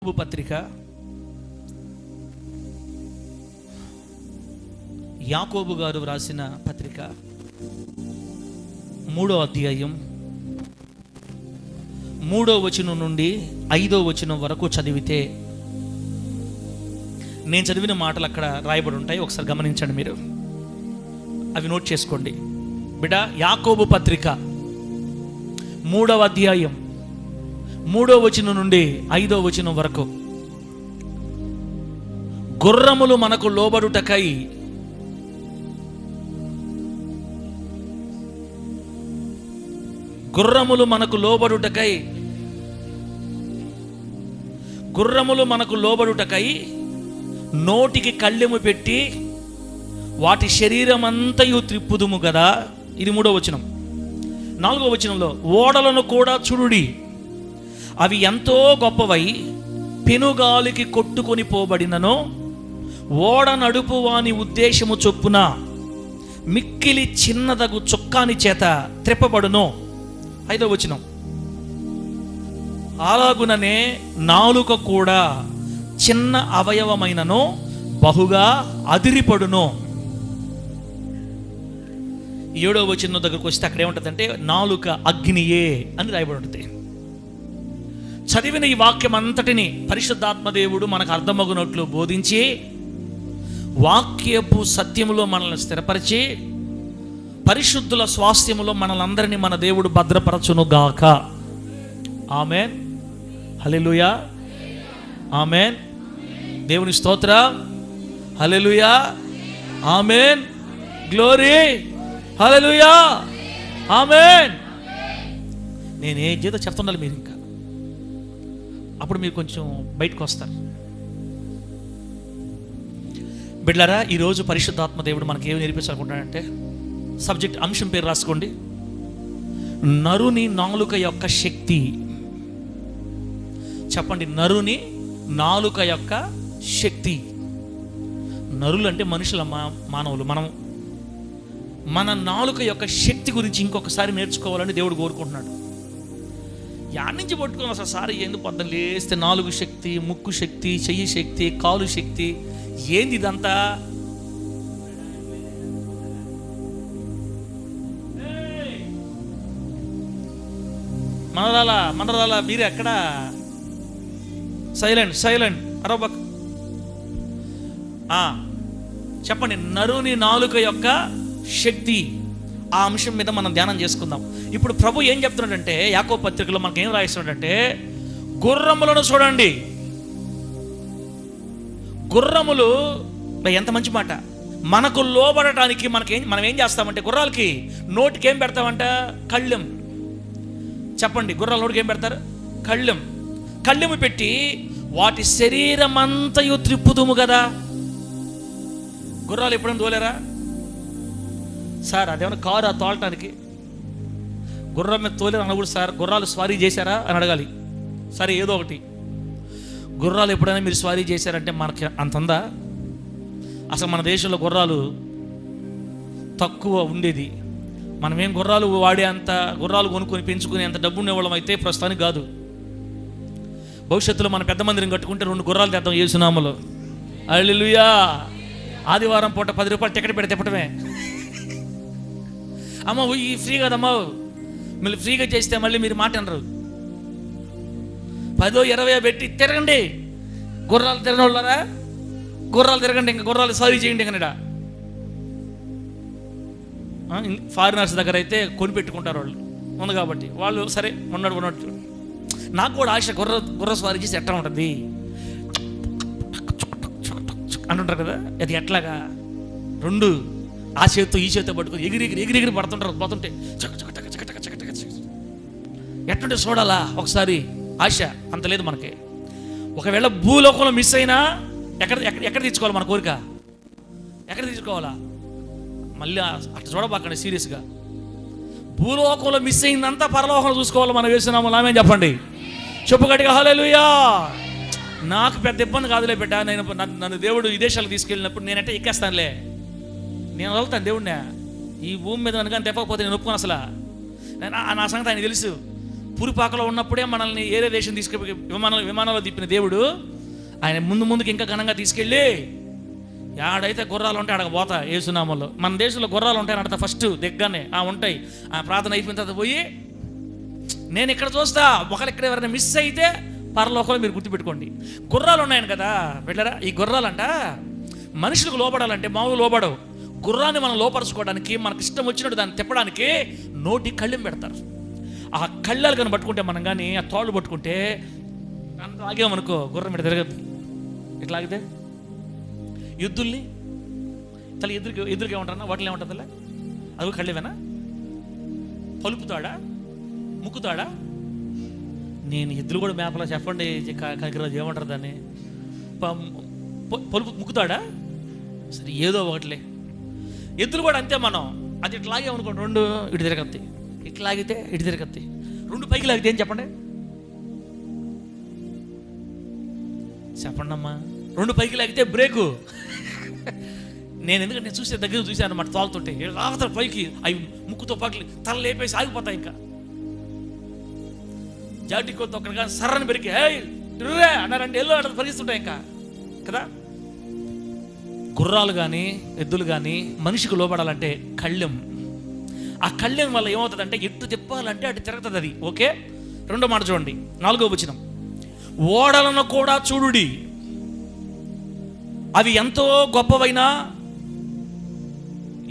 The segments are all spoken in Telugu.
యాకోబు పత్రిక యాకోబు గారు వ్రాసిన పత్రిక 3వ అధ్యాయం 3వ వచనం నుండి 5వ వచనం వరకు చదివితే నేను చదివిన మాటలు అక్కడ రాయబడి ఉంటాయి. ఒకసారి గమనించండి, మీరు అవి నోట్ చేసుకోండి. బిడ్డ, యాకోబు పత్రిక 3వ అధ్యాయం 3వ వచనం నుండి 5వ వచనం వరకు. గుర్రములు మనకు లోబడుటకై గుర్రములు మనకు లోబడుటకై నోటికి కళ్ళెము పెట్టి వాటి శరీరమంతయు త్రిప్పుదుము కదా. ఇది 3వ వచనం. 4వ వచనంలో ఓడలను కూడా చూడుడి, అవి ఎంతో గొప్పవై పెనుగాలికి కొట్టుకొని పోబడినను ఓడ నడుపు వాని ఉద్దేశము చొప్పున మిక్కిలి చిన్నదగు చొక్కాని చేత త్రిప్పబడును. 5వ వచనం, అలాగుననే నాలుక కూడా చిన్న అవయవమైనను బహుగా అదిరిపడును. 7వ వచనం దగ్గరకు వస్తే అక్కడ ఏముంటుందంటే నాలుక అగ్నియే అని రాయబడి ఉంటుంది. చదివిన ఈ వాక్యం అంతటిని పరిశుద్ధాత్మ దేవుడు మనకు అర్థమగునట్లు బోధించి వాక్యపు సత్యములో మనల్ని స్థిరపరిచి పరిశుద్ధుల స్వాస్థ్యములో మనలందరినీ మన దేవుడు భద్రపరచునుగాక. ఆమెన్, హల్లెలూయా, ఆమెన్. దేవుని స్తోత్ర, హల్లెలూయా, ఆమెన్, గ్లోరీ, హల్లెలూయా, ఆమెన్. నేను ఏం చేదో చెప్తుండాలి, మీరు ఇంకా అప్పుడు మీరు కొంచెం బయటకు వస్తారు. బిడ్డలారా, ఈరోజు పరిశుద్ధాత్మ దేవుడు మనకి ఏమి నేర్పించాలనుకుంటాడంటే, సబ్జెక్ట్ అంశం పేరు రాసుకోండి, నరుని నాలుక యొక్క శక్తి. చెప్పండి, నరుని నాలుక యొక్క శక్తి. నరులు అంటే మనుషుల, మానవులు. మన నాలుక యొక్క శక్తి గురించి ఇంకొకసారి నేర్చుకోవాలని దేవుడు కోరుకుంటున్నాడు. యాడ్ నుంచి పట్టుకోవాలి అసలు సారి ఎందుకు పొద్దున లేస్తే నాలుగు శక్తి, ముక్కు శక్తి, చెయ్యి శక్తి, కాలు శక్తి, ఏంది ఇదంతా? మనరాలా మీరు ఎక్కడ? సైలెంట్ అరవబక్. చెప్పండి, నరుని నాలుక యొక్క శక్తి. ఆ అంశం మీద మనం ధ్యానం చేసుకుందాం. ఇప్పుడు ప్రభు ఏం చెప్తున్నాడంటే, యాకోబు పత్రికలో మనకి ఏం రాయిస్తున్నాడంటే, గుర్రములను చూడండి. గుర్రములు, ఎంత మంచి మాట. మనకు లోబడటానికి మనం ఏం చేస్తామంటే, గుర్రాలకి నోటికి ఏం పెడతామంట? కళ్ళెం. చెప్పండి, గుర్రాల నోటికి ఏం పెడతారు? కళ్ళెము పెట్టి వాటి శరీరం అంతయు త్రిప్పుదుము కదా. గుర్రాలు ఎప్పుడైనా తోలేరా సార్? అదేమన్నా కారు ఆ తోలటానికి? గుర్రం మీద తోలేరు అనకూడదు సార్. గుర్రాలు స్వారీ చేశారా అని అడగాలి. సరే, ఏదో ఒకటి. గుర్రాలు ఎప్పుడైనా మీరు స్వారీ చేశారంటే మనకి అంతందా? అసలు మన దేశంలో గుర్రాలు తక్కువ ఉండేది. మనమేం గుర్రాలు వాడే అంత, గుర్రాలు కొనుక్కొని పెంచుకునే అంత డబ్బు ఉండేవాళ్ళం అయితే ప్రస్తుతానికి కాదు. భవిష్యత్తులో మన పెద్ద మందిరం కట్టుకుంటే 2 గుర్రాలు తెద్దాం యేసునామములో. హల్లెలూయా. ఆదివారం పూట 10 రూపాయలు టికెట్ పెడితే తిప్పటమే. అమ్మ ఈ ఫ్రీ కదమ్మా, మళ్ళీ ఫ్రీగా చేస్తే మళ్ళీ మీరు మాట అనరు. 10-20 పెట్టి తిరగండి. గుర్రాలు తిరగని వాళ్ళరా? గుర్రాలు తిరగండి, ఇంకా గుర్రాలు సారీ చేయండి. ఇంకా ఫారినర్స్ దగ్గర అయితే కొని పెట్టుకుంటారు వాళ్ళు, ఉంది కాబట్టి. వాళ్ళు సరే ఉన్నట్టు. నాకు కూడా ఆశ, గుర్ర స్వారీ చేసి ఎట్లా ఉంటుంది అంటుంటారు కదా. అది ఎట్లాగా? 2 ఆ చేతితో ఈ చేతితో పట్టుకొని ఎగిరి పడుతుంటారు. పోతుంటే ఎట్లుంటే చూడాలా ఒకసారి. ఆశ అంత లేదు మనకి. ఒకవేళ భూలోకంలో మిస్ అయినా ఎక్కడ తీర్చుకోవాలి మన కోరిక? ఎక్కడ తీర్చుకోవాలా? మళ్ళీ అట్లా చూడబాకండి సీరియస్గా. భూలోకంలో మిస్ అయిందంతా పరలోకంలో చూసుకోవాలి. మనం వేసినాము నామేం చెప్పండి, చెప్పు గట్టిగా హల్లెలూయా. నాకు పెద్ద ఇబ్బంది కాదులే బిడ్డ. నన్ను దేవుడు విదేశాలకు తీసుకెళ్ళినప్పుడు నేనంటే ఎక్కేస్తానులే, నేను వదులుతాను దేవుడిని. ఈ భూమి మీద కనుక తెప్పకపోతే నేను ఒప్పుకోను అసలు. నా సంగతి ఆయన తెలుసు. పురిపాకలో ఉన్నప్పుడే మనల్ని ఏరే దేశం తీసుకెళ్ళి విమానంలో తిప్పిన దేవుడు ఆయన ముందుకి ఇంకా ఘనంగా తీసుకెళ్ళి ఆడైతే గుర్రాలు ఉంటాయి ఆడక పోతా ఏసునామంలో. మన దేశంలో గుర్రాలు ఉంటాయని అడతా ఫస్ట్ దిగ్గానే ఉంటాయి. ఆ ప్రార్థన అయిపోయిన తర్వాత పోయి నేను ఇక్కడ చూస్తా, ఒకరు ఇక్కడ ఎవరైనా మిస్ అయితే పరలోకంలో మీరు గుర్తుపెట్టుకోండి. గుర్రాలు ఉన్నాయని కదా వెళ్ళరా. ఈ గుర్రాలంట మనుషులకు లోపడాలంటే మామూలు లోపడవు. గుర్రాన్ని మనం లోపరుచుకోవడానికి, మనకు ఇష్టం వచ్చినట్టు దాన్ని తిప్పడానికి నోటి కళ్ళెం పెడతారు. ఆ కళ్ళాలు కానీ పట్టుకుంటే మనం కానీ ఆ తోళ్ళు పట్టుకుంటే అంత ఆగామనుకో గుర్రం మీద తిరగదు. ఇట్లా ఆగితే ఎద్దుల్ని తల ఎదురుగా ఏమంటారన్నా వాటిలో ఏమంటుందిలే అది కళ్ళేవేనా, పలుపుతాడా, ముక్కుతాడా? నేను ఎద్దులు కూడా మేపలా చెప్పండి కాకిరాజు ఏమంటారు దాన్ని, పలుపు ముక్కుతాడా? సరే ఏదో ఒకటిలే. ఎద్దులు కూడా అంతే. మనం అది ఇట్లా లాగేమనుకోండి రెండు ఇటు తిరగత్తాయి, ఇట్లా లాగితే ఇటు తిరగత్తాయి. రెండు పైకి లాగితే ఏం చెప్పండి అమ్మా. రెండు పైకి లాగితే బ్రేకు. నేను ఎందుకంటే నేను చూసే దగ్గర చూసాను అన్నమాట. తోలుతుంటే ఆగుతారు పైకి, అవి ముక్కుతో పాటలు తల లేపేసి ఆగిపోతాయి. ఇంకా జాటికో తొక్కగా సర్రని పెరిగి అన్నారంటే ఎల్లో అట్లా పరిగిస్తుంటాయి ఇంకా కదా. గుర్రాలు కానీ ఎద్దులు కానీ మనిషికి లోపడాలంటే కళ్ళెం. ఆ కళ్ళెం వల్ల ఏమవుతుందంటే ఎట్టు తిప్పాలంటే అటు తిరుగుతుంది అది. ఓకే, రెండో మాట చూడండి, 4వ వచనం. ఓడలను కూడా చూడుడి, అవి ఎంతో గొప్పవైనా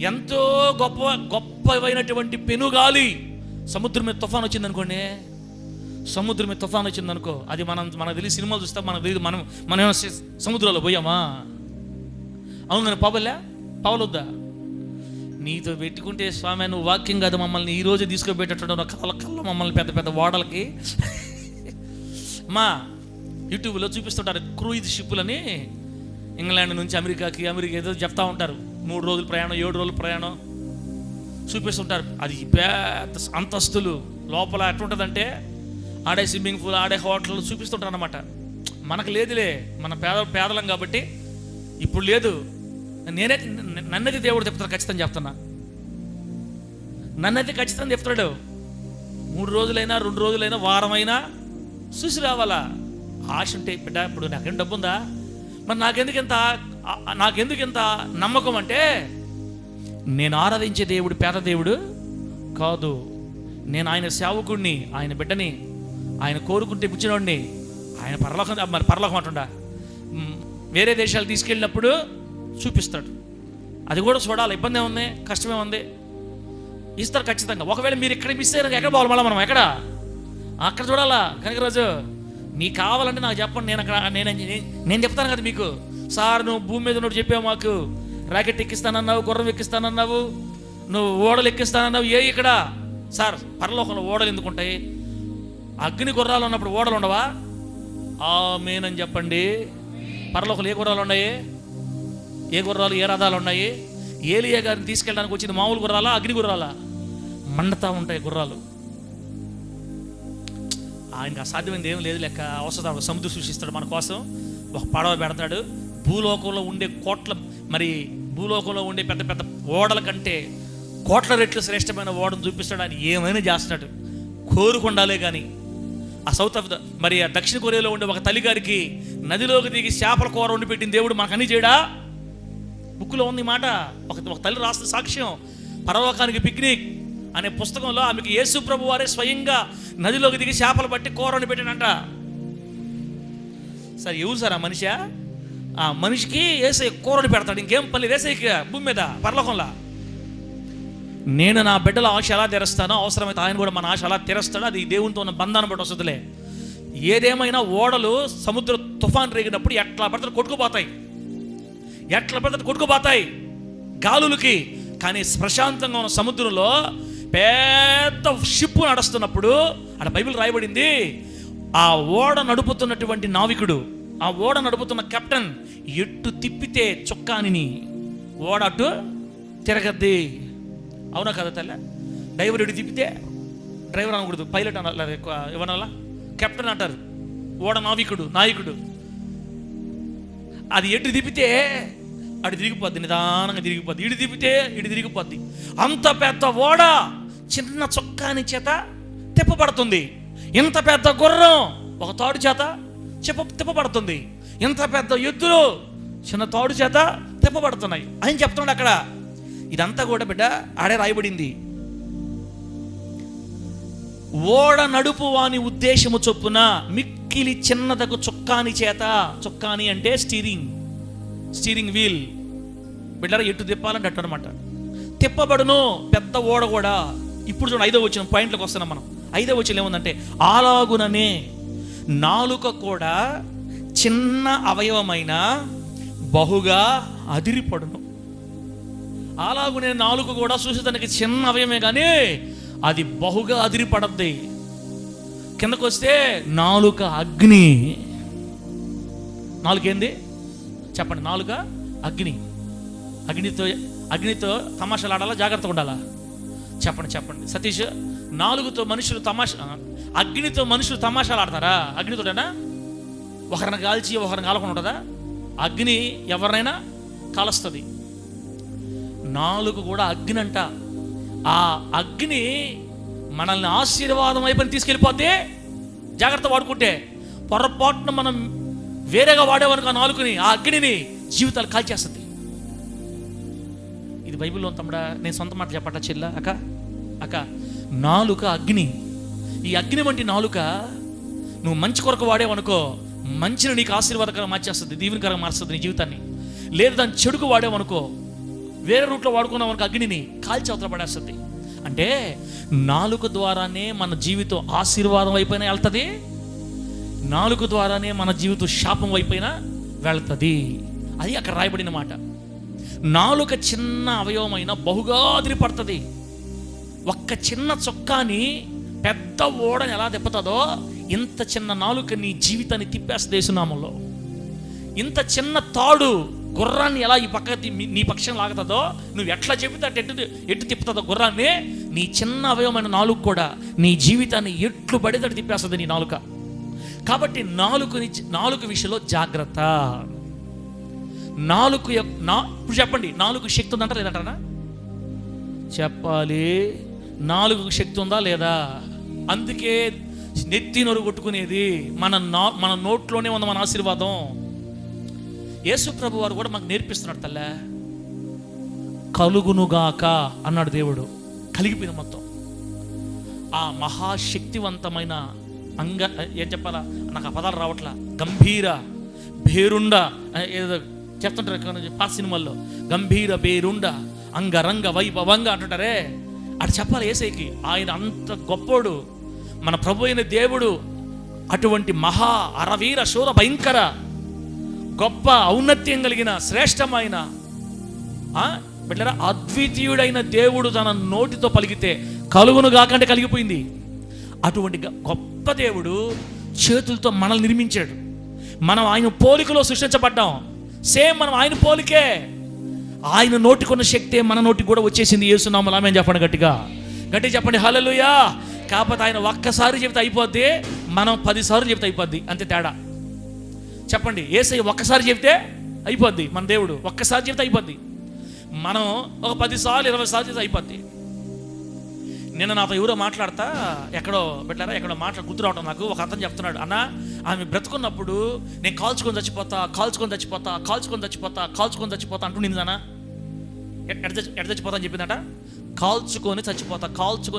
ఎంతో గొప్పవైనటువంటి పెనుగాలి. సముద్రం మీద తుఫాన్ వచ్చిందనుకోండి, సముద్రం మీద తుఫాన్ వచ్చిందనుకో, అది మనకు తెలిసి సినిమాలు చూస్తాం, మనకు తెలియదు. మనం సముద్రంలో పోయామా? అవును, నేను పవలొద్దా? నీతో పెట్టుకుంటే స్వామి నువ్వు వాక్యం కాదు మమ్మల్ని ఈరోజు తీసుకుపోయేటట్టు కళ్ళ మమ్మల్ని పెద్ద పెద్ద ఓడలకి యూట్యూబ్లో చూపిస్తుంటారు. క్రూయిజ్ షిప్పులని ఇంగ్లాండ్ నుంచి అమెరికా ఏదో చెప్తా ఉంటారు. 3 రోజులు ప్రయాణం, 7 రోజులు ప్రయాణం చూపిస్తుంటారు. అది పెద్ద అంతస్తులు లోపల ఎట్లుంటుందంటే ఆడే స్విమ్మింగ్ పూల్, ఆడే హోటల్ చూపిస్తుంటారు అన్నమాట. మనకు లేదులే, మన పేదలం కాబట్టి ఇప్పుడు లేదు. నన్నైతే దేవుడు చెప్తాడు, ఖచ్చితంగా చెప్తున్నా. నన్నైతే ఖచ్చితంగా చెప్తాడు. 3 రోజులైనా 2 రోజులైనా వారమైనా చూసి రావాలా. ఆశ ఉంటే బిడ్డ, ఇప్పుడు నాకేం డబ్బు ఉందా, మరి నాకెందుకు ఇంత నమ్మకం అంటే నేను ఆరాధించే దేవుడు పేద దేవుడు కాదు. నేను ఆయన సేవకుడిని, ఆయన బిడ్డని, ఆయన కోరుకుంటే పుచ్చినోడిని. ఆయన పరలోకం అంటుండా వేరే దేశాలు తీసుకెళ్ళినప్పుడు చూపిస్తాడు. అది కూడా చూడాలి. ఇబ్బంది ఏముంది, కష్టమే ఉంది, ఇస్తారు ఖచ్చితంగా. ఒకవేళ మీరు ఇక్కడ మిస్ అయ్యారు ఎక్కడ పోవాలి మళ్ళీ మనం? ఎక్కడ? అక్కడ చూడాలా. కనకరాజు మీకు కావాలంటే నాకు చెప్పండి, నేను చెప్తాను కదా మీకు. సార్ నువ్వు భూమి మీద ఉన్నట్టు చెప్పావు, మాకు రాకెట్ ఎక్కిస్తానన్నావు, గుర్రం ఎక్కిస్తానన్నావు, నువ్వు ఓడలు ఎక్కిస్తానన్నావు. ఇక్కడ సార్ పరలోకంలో ఓడలు ఎందుకుంటాయి? అగ్ని గుర్రాలు ఉన్నప్పుడు ఓడలు ఉండవా? ఆమేనని చెప్పండి. పరలోకంలో ఏ గుర్రాలు ఉన్నాయి? ఏ గుర్రాలు, ఏ రథాలు ఉన్నాయి? ఏలియా గారిని తీసుకెళ్ళడానికి వచ్చింది మామూలు గుర్రాలా, అగ్ని గుర్రాలా? మండతా ఉంటాయి గుర్రాలు. ఆయనకు అసాధ్యమైనది ఏం లేదు లెక్క. అవసరం సముద్రం సృష్టిస్తాడు మన కోసం, ఒక పడవ పెడతాడు. భూలోకంలో ఉండే భూలోకంలో ఉండే పెద్ద పెద్ద ఓడల కంటే కోట్ల రెట్లు శ్రేష్టమైన ఓడను చూపిస్తాడు. ఆయన ఏమైనా చేస్తాడు, కోరుకుండాలే. కానీ ఆ ఆ దక్షిణ కొరియాలో ఉండే ఒక తల్లిగారికి నదిలోకి దిగి చేపల కూర వండి పెట్టిన దేవుడు మనకు అన్ని చేయడా? బుక్లో ఉంది మాట. ఒక తల్లి రాసిన సాక్ష్యం. పరలోకానికి పిక్నిక్ అనే పుస్తకంలో ఆమెకు యేసు ప్రభు వారే స్వయంగా నదిలోకి దిగి చేపలు పట్టి కూర వండి పెట్టాడంట. సరే ఎవరు సార్ ఆ మనిషి? ఆ మనిషికి యేసయ్య కూర వండి పెడతాడు. ఇంకేం పని యేసయ్యకి భూమి మీద పరలోకంలో. నేను నా బిడ్డల ఆశ ఎలా తెరుస్తానో అవసరమైతే ఆయన కూడా మన ఆశ అలా తెరుస్తాడు. అది దేవునితో ఉన్న బంధాన్ని బట్టి వస్తుందిలే. ఏదేమైనా ఓడలు సముద్ర తుఫాన్ రేగినప్పుడు ఎట్లా పడతారు కొట్టుకుపోతాయి గాలులకి. కానీ ప్రశాంతంగా ఉన్న సముద్రంలో పెద్ద షిప్పు నడుస్తున్నప్పుడు అక్కడ బైబిల్ రాయబడింది, ఆ ఓడ నడుపుతున్నటువంటి నావికుడు, ఆ ఓడ నడుపుతున్న కెప్టెన్ ఎట్టు తిప్పితే చొక్కాని ఓడ అటు తిరగద్ది. అవునా కదా తల్లి? డ్రైవర్ ఎటు తిప్పితే, డ్రైవర్ అనకూడదు, పైలట్ అనాలి, ఏమనాలా, కెప్టెన్ అంటారు. ఓడ నాయకుడు అది ఎటు తిప్పితే అటు తిరిగిపోద్ది, నిదానంగా తిరిగిపోద్ది. ఇటు తిప్పితే ఇటు తిరిగిపోద్ది. అంత పెద్ద ఓడ చిన్న చొక్కాని చేత తిప్పబడుతుంది. ఇంత పెద్ద గుర్రం ఒక తాడు చేత తిప్పబడుతుంది, ఇంత పెద్ద ఎద్దులు చిన్న తాడు చేత తిప్పబడుతున్నాయి అని చెప్తున్నాడు అక్కడ. ఇదంతా కూడా బిడ్డ ఆడే రాయబడింది. ఓడ నడుపు వాని ఉద్దేశము చొప్పున మిక్కిలి చిన్నదకు చొక్కాని చేత, చొక్కాని అంటే స్టీరింగ్ వీల్ బిడ్డరా, ఎటు తిప్పాలంటే అట్టు అనమాట, తిప్పబడును పెద్ద ఓడ కూడా. ఇప్పుడు చూడండి 5వ వచనం పాయింట్లకు వస్తున్నాం మనం. 5వ వచనం ఏముందంటే, అలాగుననే నాలుక కూడా చిన్న అవయవమైన బహుగా అదిరిపడును. అలాగునే నాలుక కూడా చూసేదానికి చిన్న అవయవమే కానీ అది బహుగా అదిరిపడద్ది. కిందకు వస్తే నాలుక అగ్ని. నాలుక ఏంది చెప్పండి? నాలుక అగ్ని. అగ్నితో తమాషాలు ఆడాలా, జాగ్రత్తగా ఉండాలా? చెప్పండి సతీష్. నాలుగుతో మనుషులు అగ్నితో మనుషులు తమాషాలు ఆడతారా? అగ్నితోటేనా? ఒకరిని కాల్చి ఒకరిని కాలకుండా ఉంటుందా? అగ్ని ఎవరినైనా కాలుస్తుంది. నాలుగు కూడా అగ్ని అంట. ఆ అగ్ని మనల్ని ఆశీర్వాదం అయిపోయి తీసుకెళ్ళిపోతే జాగ్రత్త వాడుకుంటే, పొరపాటున మనం వేరేగా వాడేవనుకో నాలుగుని, ఆ అగ్నిని జీవితాలు కాల్చేస్తుంది. ఇది బైబిల్లో తమ్ముడా, నేను సొంత మాట చెప్పట చెల్ల అక్క నాలుక అగ్ని. ఈ అగ్ని వంటి నాలుక నువ్వు మంచి కొరకు వాడేవనుకో, మంచిని నీకు ఆశీర్వాదకరంగా మార్చేస్తుంది, దీవెనకరంగా మారుస్తుంది నీ జీవితాన్ని. లేదు దాన్ని చెడుకు వాడేవనుకో, వేరే రూట్లో వాడుకున్నావు అనుకో, అగ్నిని కాల్చి అవతల పడేస్తుంది. అంటే నాలుక ద్వారానే మన జీవితం ఆశీర్వాదం అయిపోయినా వెళ్తుంది, నాలుక ద్వారానే మన జీవితం శాపం అయిపోయినా వెళ్తుంది. అది అక్కడ రాయబడిన మాట. నాలుక చిన్న అవయవమైన బహుగా అదిరిపడుతుంది. ఒక్క చిన్న చొక్కాని పెద్ద ఓడని ఎలా తిప్పుతుందో, ఇంత చిన్న నాలుక నీ జీవితాన్ని తిప్పేస్తుంది యేసునామంలో. ఇంత చిన్న తాడు గుర్రాన్ని ఎలా ఈ పక్క నీ పక్షం లాగుతుందో, నువ్వు ఎట్లా చెబితే ఎట్టు తిప్పుతుందో గుర్రాన్ని, నీ చిన్న అవయవమైన నాలుక కూడా నీ జీవితాన్ని ఎట్లు పడితే తిప్పేస్తుంది నీ నాలుక. కాబట్టి నాలుక విషయంలో జాగ్రత్త. ఇప్పుడు చెప్పండి, నాలుగు శక్తి ఉందంటారా లేదంటారా? చెప్పాలి. నాలుగు శక్తి ఉందా లేదా? అందుకే నెత్తి నొరు కొట్టుకునేది మన నోట్లోనే ఉంది మన ఆశీర్వాదం. యేసు ప్రభు వారు కూడా మాకు నేర్పిస్తున్నాడు. తల్లే కలుగునుగాక అన్నాడు దేవుడు, కలిగిపోయిన మొత్తం. ఆ మహాశక్తివంతమైన ఏం చెప్పాలా, నాకు ఆ పదాలు రావట్లా, గంభీర భేరుండ ఏదో చెప్తుంటారు పాత సినిమాల్లో, గంభీర బేరుండ అంగరంగ వైభవంగా అంటుంటారే, అటు చెప్పాలి యేసయ్యకి. ఆయన అంత గొప్పోడు మన ప్రభు అయిన దేవుడు. అటువంటి మహా అరవీర శూర భయంకర గొప్ప ఔన్నత్యం కలిగిన శ్రేష్టమైన బిడ్డరా అద్వితీయుడైన దేవుడు తన నోటితో పలికితే కలుగును కాకంటే కలిగిపోయింది. అటువంటి గొప్ప దేవుడు చేతులతో మనల్ని నిర్మించాడు. మనం ఆయన పోలికలో సృష్టించబడ్డాం. సేమ్ మనం ఆయన పోలికే. ఆయన నోటికున్న శక్తే మన నోటికి కూడా వచ్చేసింది. యేసునామములో ఆమేన్ చెప్పండి, గట్టిగా చెప్పండి హల్లెలూయా. కాకపోతే ఆయన ఒక్కసారి చెబితే అయిపోద్ది, మనం 10 సార్లు చెబితే అయిపోద్ది, అంతే తేడా. చెప్పండి, యేసయ్య ఒక్కసారి చెబితే అయిపోద్ది, మన దేవుడు ఒక్కసారి చెబితే అయిపోద్ది. మనం ఒక 10 సార్లు 20 సార్లు చెబితే అయిపోద్ది. నిన్న నాతో ఎవరో మాట్లాడతా, ఎక్కడో గుర్తు రావటం నాకు. ఒక అతను చెప్తున్నాడు, అన్న ఆమె బ్రతుకున్నప్పుడు నేను కాల్చుకొని చచ్చిపోతా అంటుండిందన్నా. ఎడ చచ్చిపోతా అని చెప్పిందట. కాల్చుకొని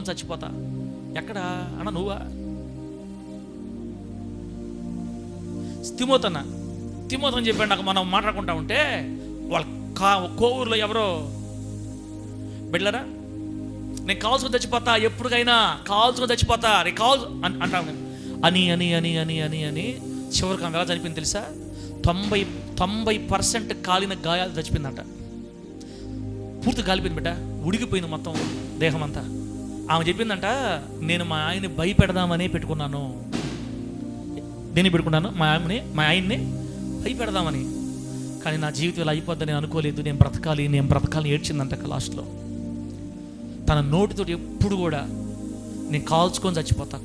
చచ్చిపోతా. ఎక్కడ అన్న? నువ్వా? తిమోతని చెప్పాడు నాకు. మనం మాట్లాడుకుంటా ఉంటే వాళ్ళ కోవూరులో ఎవరో బిడ్డరా, నేను కాల్చుకొని చచ్చిపోతా, ఎప్పటికైనా కాల్చుకొని చచ్చిపోతా, అంటాను అని అని అని అని అని అని చివరికి ఆమె ఎలా చనిపోయింది తెలుసా? 90% కాలిన గాయాలు చచ్చిపోయిందంట. పూర్తి కాలిపోయింది బిడ్డ, ఉడికిపోయింది మొత్తం దేహం అంతా. ఆమె చెప్పిందంట, నేను మా ఆయన్ని భయపెడదామని పెట్టుకున్నాను. దేన్ని పెట్టుకున్నాను? మా ఆయన్ని భయపెడదామని. కానీ నా జీవితం ఇలా అయిపోద్దని నేను అనుకోలేదు. నేను బ్రతకాలి ఏడ్చిందంట. లాస్ట్లో తన నోటితో ఎప్పుడు కూడా నేను కాల్చుకొని చచ్చిపోతా.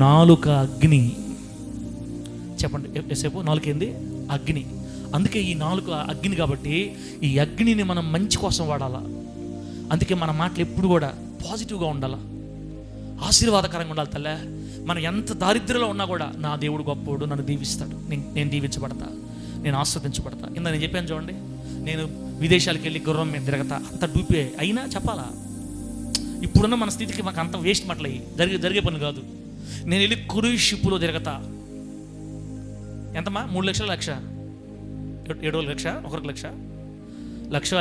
నాలుక అగ్ని. చెప్పండి ఎంతసేపు? నాలుక ఏంది? అగ్ని. అందుకే ఈ నాలుక అగ్ని. కాబట్టి ఈ అగ్నిని మనం మంచి కోసం వాడాలా. అందుకే మన మాటలు ఎప్పుడు కూడా పాజిటివ్గా ఉండాలా. ఆశీర్వాదకరంగా ఉండాలి తల్లే. మనం ఎంత దారిద్ర్యంలో ఉన్నా కూడా నా దేవుడు గొప్పోడు, నన్ను దీవిస్తాడు, నేను దీవించబడతా, నేను ఆస్వాదించబడతా. ఇందా నేను చెప్పాను చూడండి, నేను విదేశాలకు వెళ్ళి గుర్రం మీద తిరగతా, అంత డూపే అయినా చెప్పాలా? ఇప్పుడున్న మన స్థితికి మాకు అంత వేస్ట్ మాటలు జరిగే పని కాదు. నేను వెళ్ళి క్రూయిజ్ షిప్లో తిరగతా. ఎంతమ్మా? 3 లక్షల 7 లక్ష, 1 లక్ష,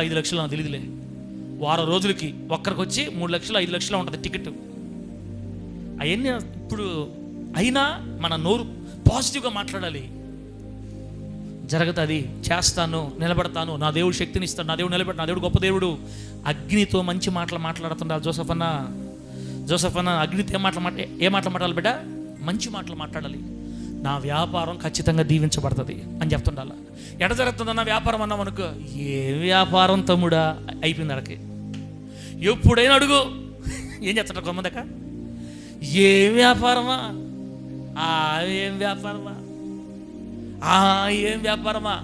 5 లక్షలు నాకు తెలియదులే. వారం రోజులకి ఒక్కరికి వచ్చి 3 లక్షలు 5 లక్షలు ఉంటుంది టికెట్. అవన్నీ ఇప్పుడు అయినా మన నోరు పాజిటివ్గా మాట్లాడాలి. జరుగుతుంది, చేస్తాను, నిలబడతాను, నా దేవుడు శక్తిని ఇస్తాడు, నా దేవుడు నిలబెడతాడు, నా దేవుడు గొప్ప దేవుడు. అగ్నితో మంచి మాటలు మాట్లాడుతుండాలి జోసెఫ్ అన్న అగ్నితో ఏ మాటలు మాట్లాడాలి బిడ్డ? మంచి మాటలు మాట్లాడాలి. నా వ్యాపారం ఖచ్చితంగా దీవించబడుతుంది అని చెప్తుండాలి. ఎట జరుగుతుందన్న వ్యాపారం అన్నాం అనుకో, ఏ వ్యాపారం తమ్ముడా అయిపోయింది అడకి. ఎప్పుడైనా అడుగు, ఏం చెప్తాడు కొంతమందిక, ఏం వ్యాపారమా, ఏం వ్యాపారమా, ఏం వ్యాపారమా.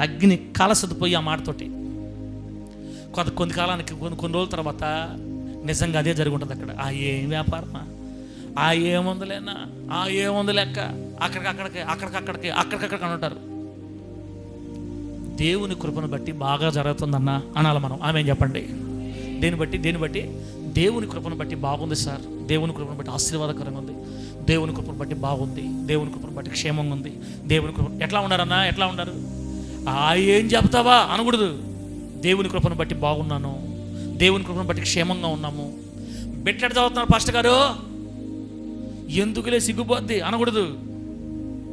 అగ్ని కలసదు పోయి ఆ మాటతోటి. కొన్ని కాలానికి కొన్ని రోజుల తర్వాత నిజంగా అదే జరుగుంటుంది అక్కడ. ఏం వ్యాపారమా, ఏముందిలేనా, ఏముంది లెక్క, అక్కడికక్కడికి అంటారు. దేవుని కృపను బట్టి బాగా జరుగుతుందన్న అనాలి మనం. ఆమె చెప్పండి. దేని బట్టి దేవుని కృపను బట్టి బాగుంది సార్, దేవుని కృపను బట్టి ఆశీర్వాదకరంగా ఉంది, దేవుని కృపను బట్టి బాగుంది, దేవుని కృపను బట్టి క్షేమంగా ఉంది. దేవుని కృప ఎట్లా ఉండారన్నా? ఎట్లా ఉండారు? ఏం చెప్తావా అనకూడదు. దేవుని కృపను బట్టి బాగున్నాను, దేవుని కృపను బట్టి క్షేమంగా ఉన్నాము. బెట్లెట్ చదువుతున్నారు పాస్టర్ గారు, ఎందుకులే సిగ్గుపోద్ది అనకూడదు.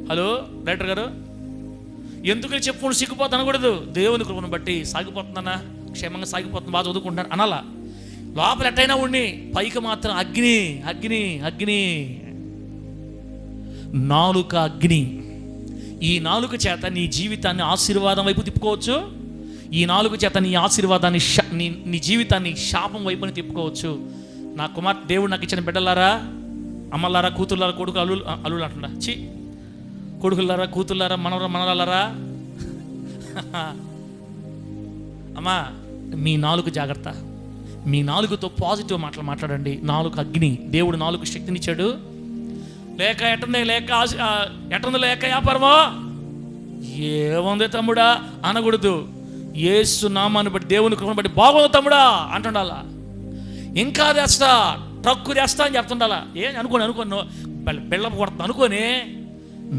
హలో డైరెక్టర్ గారు, ఎందుకులే చెప్పుకుంటూ సిగ్గుపోద్ది అనకూడదు. దేవుని కృపను బట్టి సాగిపోతుందన్నా, క్షేమంగా సాగిపోతుంది, బాగా చదువుకుంటున్నాను అనాలా. లోపల ఎట్టయినా ఉండి పైకి మాత్రం అగ్ని. నాలుక అగ్ని. ఈ నాలుక చేత నీ జీవితాన్ని ఆశీర్వాదం వైపు తిప్పుకోవచ్చు. ఈ నాలుక చేత నీ ఆశీర్వాదాన్ని నీ జీవితాన్ని శాపం వైపుని తిప్పుకోవచ్చు. నా కుమార్ దేవుడు నాకు ఇచ్చిన బిడ్డలారా, అమ్మలారా, కూతుర్లారా, కొడుకు అల్లులు అంటున్నా, కొడుకులారా, కూతుర్లారా, మనవరాలారా, అమ్మా మీ నాలుగు జాగ్రత్త. మీ నాలుగుతో పాజిటివ్ మాటలు మాట్లాడండి. నాలుగు అగ్ని. దేవుడు నాలుగు శక్తినిచ్చాడు. లేక ఎట్టుంది లేక వ్యాపారమో, ఏముంది తమ్ముడా అనకూడదు. యేసు నామాన్ని బట్టి, దేవుని కృపను బట్టి బాగుంది తమ్ముడా అంటుండాలా. ఇంకా తెస్తా, ట్రక్కు తెస్తా అని చెప్తుండాలా. అనుకోను బెల్లం కొడతా అనుకోని.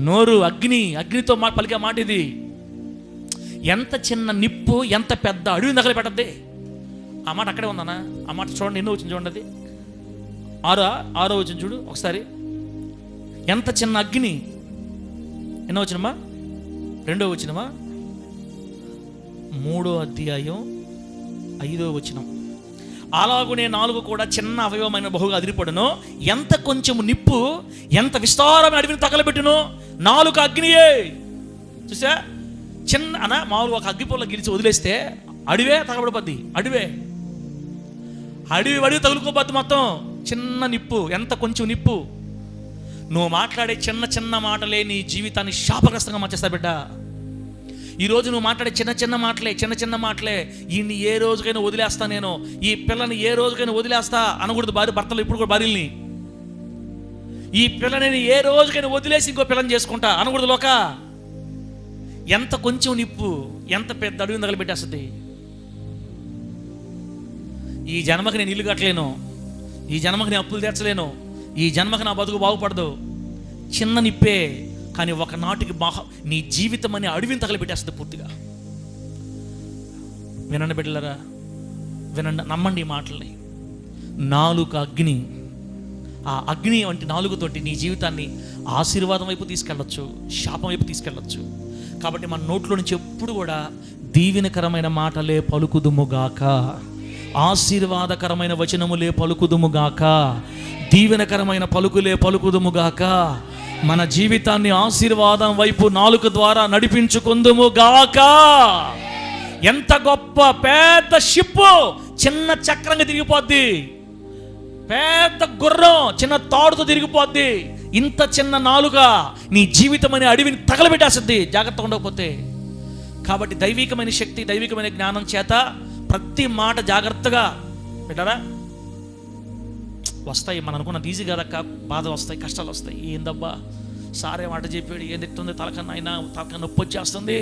నోరు అగ్నితో పలికే మాట ఇది. ఎంత చిన్న నిప్పు ఎంత పెద్ద అడవిని దగ్గర పెట్టద్ది. ఆ మాట అక్కడే ఉందన్నా. ఆ మాట చూడండి, ఎన్నో వచ్చింది చూడండి, అది 6వ వచ్చింది చూడు ఒకసారి. ఎంత చిన్న అగ్ని. ఎన్నో వచ్చినమ్మా? 2వ వచ్చినమా? 3వ అధ్యాయం 5వ వచనం. అలాగునే 4 కూడా చిన్న అవయవమైన బహుగా అదిరిపడును. ఎంత కొంచెం నిప్పు ఎంత విస్తారమైన అడవిని తగలబెట్టును. 4 అగ్నియే. చూసా, చిన్న మామూలు ఒక అగ్గిపొల్ల గిలిచి వదిలేస్తే అడివే తగలబడిపోద్ది. అడివి తగులుకోబద్దు మొత్తం. చిన్న నిప్పు, ఎంత కొంచెం నిప్పు. నువ్వు మాట్లాడే చిన్న మాటలే నీ జీవితాన్ని శాపగ్రస్తంగా మార్చేస్తా బిడ్డ. ఈరోజు నువ్వు మాట్లాడే చిన్న మాటలే ఈయన్ని ఏ రోజుకైనా వదిలేస్తా, నేను ఈ పిల్లని ఏ రోజుకైనా వదిలేస్తా అనకూడదు. భర్తలు ఇప్పుడు కూడా భార్యల్ని, ఈ పిల్లని ఏ రోజుకైనా వదిలేసి ఇంకో పిల్లని చేసుకుంటా అనకూడదు. లోక ఎంత కొంచెం నిప్పు ఎంత పెద్ద అడుగుని తగలబెట్టేస్తుంది. ఈ జన్మకి నేను ఇల్లు కట్టలేను, ఈ జన్మకి నేను అప్పులు తీర్చలేను, ఈ జన్మకి నా బతుకు బాగుపడదు. చిన్న నిప్పే, కానీ ఒకనాటికి నీ జీవితం అనే అడవిని తగలబెట్టేస్తుంది పూర్తిగా. వినండి బిడ్డలారా, వినండి, నమ్మండి ఈ మాటల్ని. 4 అగ్ని. ఆ అగ్ని వంటి 4తోటి నీ జీవితాన్ని ఆశీర్వాదం వైపు తీసుకెళ్ళచ్చు, శాపం వైపు తీసుకెళ్ళచ్చు. కాబట్టి మన నోట్లో నుంచి ఎప్పుడు కూడా దీవెనకరమైన మాటలే పలుకుదుముగాక, ఆశీర్వాదకరమైన వచనములే పలుకుదుముగాక, దీవెనకరమైన పలుకులే పలుకుదుముగాక. మన జీవితాన్ని ఆశీర్వాదం వైపు నాలుక ద్వారా నడిపించుకుందుముగాక. ఎంత గొప్ప పెద్ద షిప్పు చిన్న చక్రంగా తిరిగిపోద్ది, పెద్ద గుర్రం చిన్న తాడుతో తిరిగిపోద్ది. ఇంత చిన్న నాలుక నీ జీవితం అనే అడవిని తగలబెట్టేస్తుంది జాగ్రత్తగా ఉండకపోతే. కాబట్టి దైవికమైన శక్తి, దైవికమైన జ్ఞానం చేత ప్రతి మాట జాగ్రత్తగా పెట్టారా. వస్తాయి. మనం అనుకున్నది ఈజీ కదక్క, బాధ వస్తాయి, కష్టాలు వస్తాయి. ఏందబ్బా సారే మాట చెప్పాడు, ఏం తిట్టుంది, తలకన్నా నొప్పి వచ్చేస్తుంది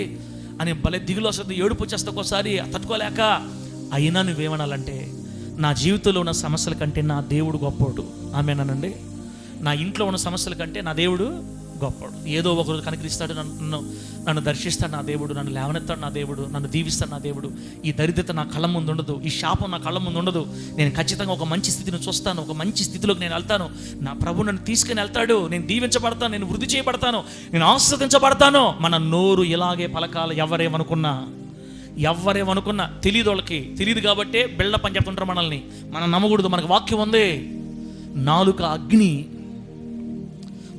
అని భలే దిగులు వస్తుంది, ఏడుపు వచ్చేస్తుంది ఒక్కోసారి తట్టుకోలేక. అయినా నువ్వేమనాలంటే, నా జీవితంలో ఉన్న సమస్యల కంటే నా దేవుడు గొప్పోడు. ఆమేనండి. నా ఇంట్లో ఉన్న సమస్యల కంటే నా దేవుడు గొప్పడు. ఏదో ఒకరోజు కనికరిస్తాడు, నన్ను దర్శిస్తాడు నా దేవుడు, నన్ను లేవనెత్తాడు నా దేవుడు, నన్ను దీవిస్తాడు నా దేవుడు. ఈ దరిద్రత నా కళ్ళ ముందు ఉండదు, ఈ శాపం నా కళ్ళ ముందు ఉండదు. నేను ఖచ్చితంగా ఒక మంచి స్థితిని చూస్తాను, ఒక మంచి స్థితిలోకి నేను వెళ్తాను. నా ప్రభు నన్ను తీసుకుని వెళ్తాడు, నేను దీవించబడతాను, నేను వృద్ధి చేయబడతాను, నేను ఆస్వాదించబడతాను. మన నోరు ఇలాగే పలకాలు. ఎవరేమనుకున్నా తెలియదు, వాళ్ళకి తెలియదు కాబట్టే బిళ్ళ పని చెప్తుంటారు మనల్ని. మనం నమ్మకూడదు, మనకు వాక్యం ఉంది. నాలుక అగ్ని.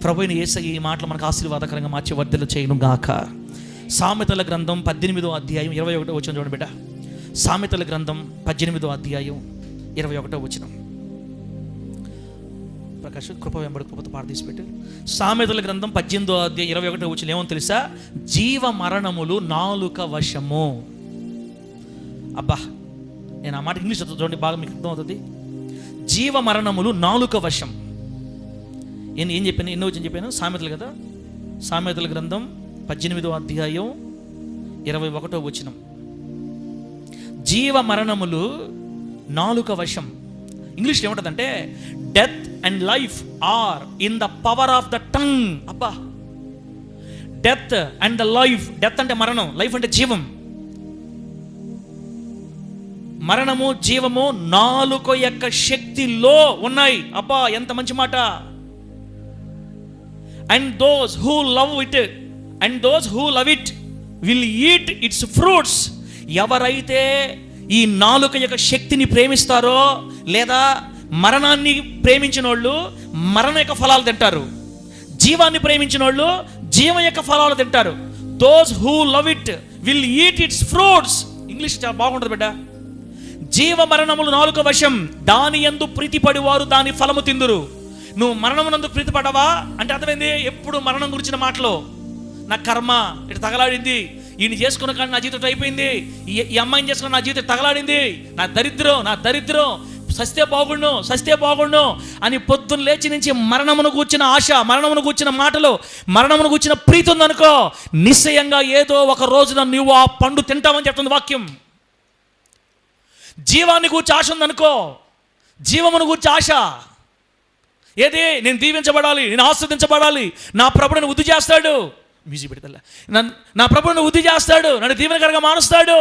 ప్రభువైన యేసయ్య ఈ మాటలు మనకు ఆశీర్వాదకరంగా మార్చి వర్ధలు చేయను గాక. సామెతల గ్రంథం 18వ అధ్యాయం 21వ వచనం చూడండి బిడ్డ. సామెతల గ్రంథం 18వ అధ్యాయం 21వ వచనం. ప్రకాష్ కృప వెంబడి కృపతో పాట తీసిపెట్టు. సామెతల గ్రంథం 18వ అధ్యాయం 21వ వచనం ఏమో తెలుసా? జీవ మరణములు నాలుక వశము. అబ్బా, నేను ఆ మాట ఇంగ్లీష్ చూడండి, బాగా మీకు అర్థం అవుతుంది. జీవ మరణములు నాలుక వశం. ఏం చెప్పాను, ఎన్నో వచ్చిన చెప్పాను? సామెతలు కదా. సామెతల గ్రంథం 18వ అధ్యాయం 21వ వచనం. జీవ మరణములు నాలుక వశం. ఇంగ్లీష్లో ఏముంటుందంటే, death and life are in the power of the tongue. అబ్బా, death and the life. Death అంటే మరణం, లైఫ్ అంటే జీవం. మరణము జీవము నాలుక యొక్క శక్తిలో ఉన్నాయి. అబ్బా, ఎంత మంచి మాట. And those who love it will eat its fruits. ఎవరైతే ఈ నాలుక యొక్క శక్తిని ప్రేమిస్తారో, లేదా మరణాన్ని ప్రేమించిన వాళ్ళు మరణ యొక్క ఫలాలు తింటారు, జీవాన్ని ప్రేమించిన వాళ్ళు జీవం యొక్క ఫలాలు తింటారు. Those who love it will eat its fruits. English చాలా బాగుంటుంది బిడ్డ. జీవ మరణములు నాలుక వశం, దాని యందు ప్రీతిపడి వారు దాని ఫలము తిందురు. నువ్వు మరణమునందు ప్రీతిపడవా అంటే అర్థమైంది, ఎప్పుడు మరణం గురించిన మాటలు. నా కర్మ ఇటు తగలాడింది, ఈయన చేసుకున్న కానీ నా జీవితం అయిపోయింది, ఈ అమ్మాయిని చేసుకున్న నా జీవితం తగలాడింది, నా దరిద్రం సస్తే బాగుండు అని పొద్దున్న లేచి నుంచి మరణమును కూర్చిన ఆశ, మరణమును కూర్చిన మాటలు, మరణమును కూర్చిన ప్రీతి ఉందనుకో, నిశ్చయంగా ఏదో ఒక రోజున నువ్వు ఆ పండు తింటామని చెప్తుంది వాక్యం. జీవాన్ని కూర్చి ఆశ ఉందనుకో, జీవమును కూర్చి ఆశ. ఏది? నేను దీవించబడాలి, నేను ఆస్వాదించబడాలి, నా ప్రభువుని వృద్ధి చేస్తాడు. మ్యూజిక్ పెడతా. నా ప్రభువుని వృద్ధి చేస్తాడు, నన్ను దీవెనకరంగా మారుస్తాడు,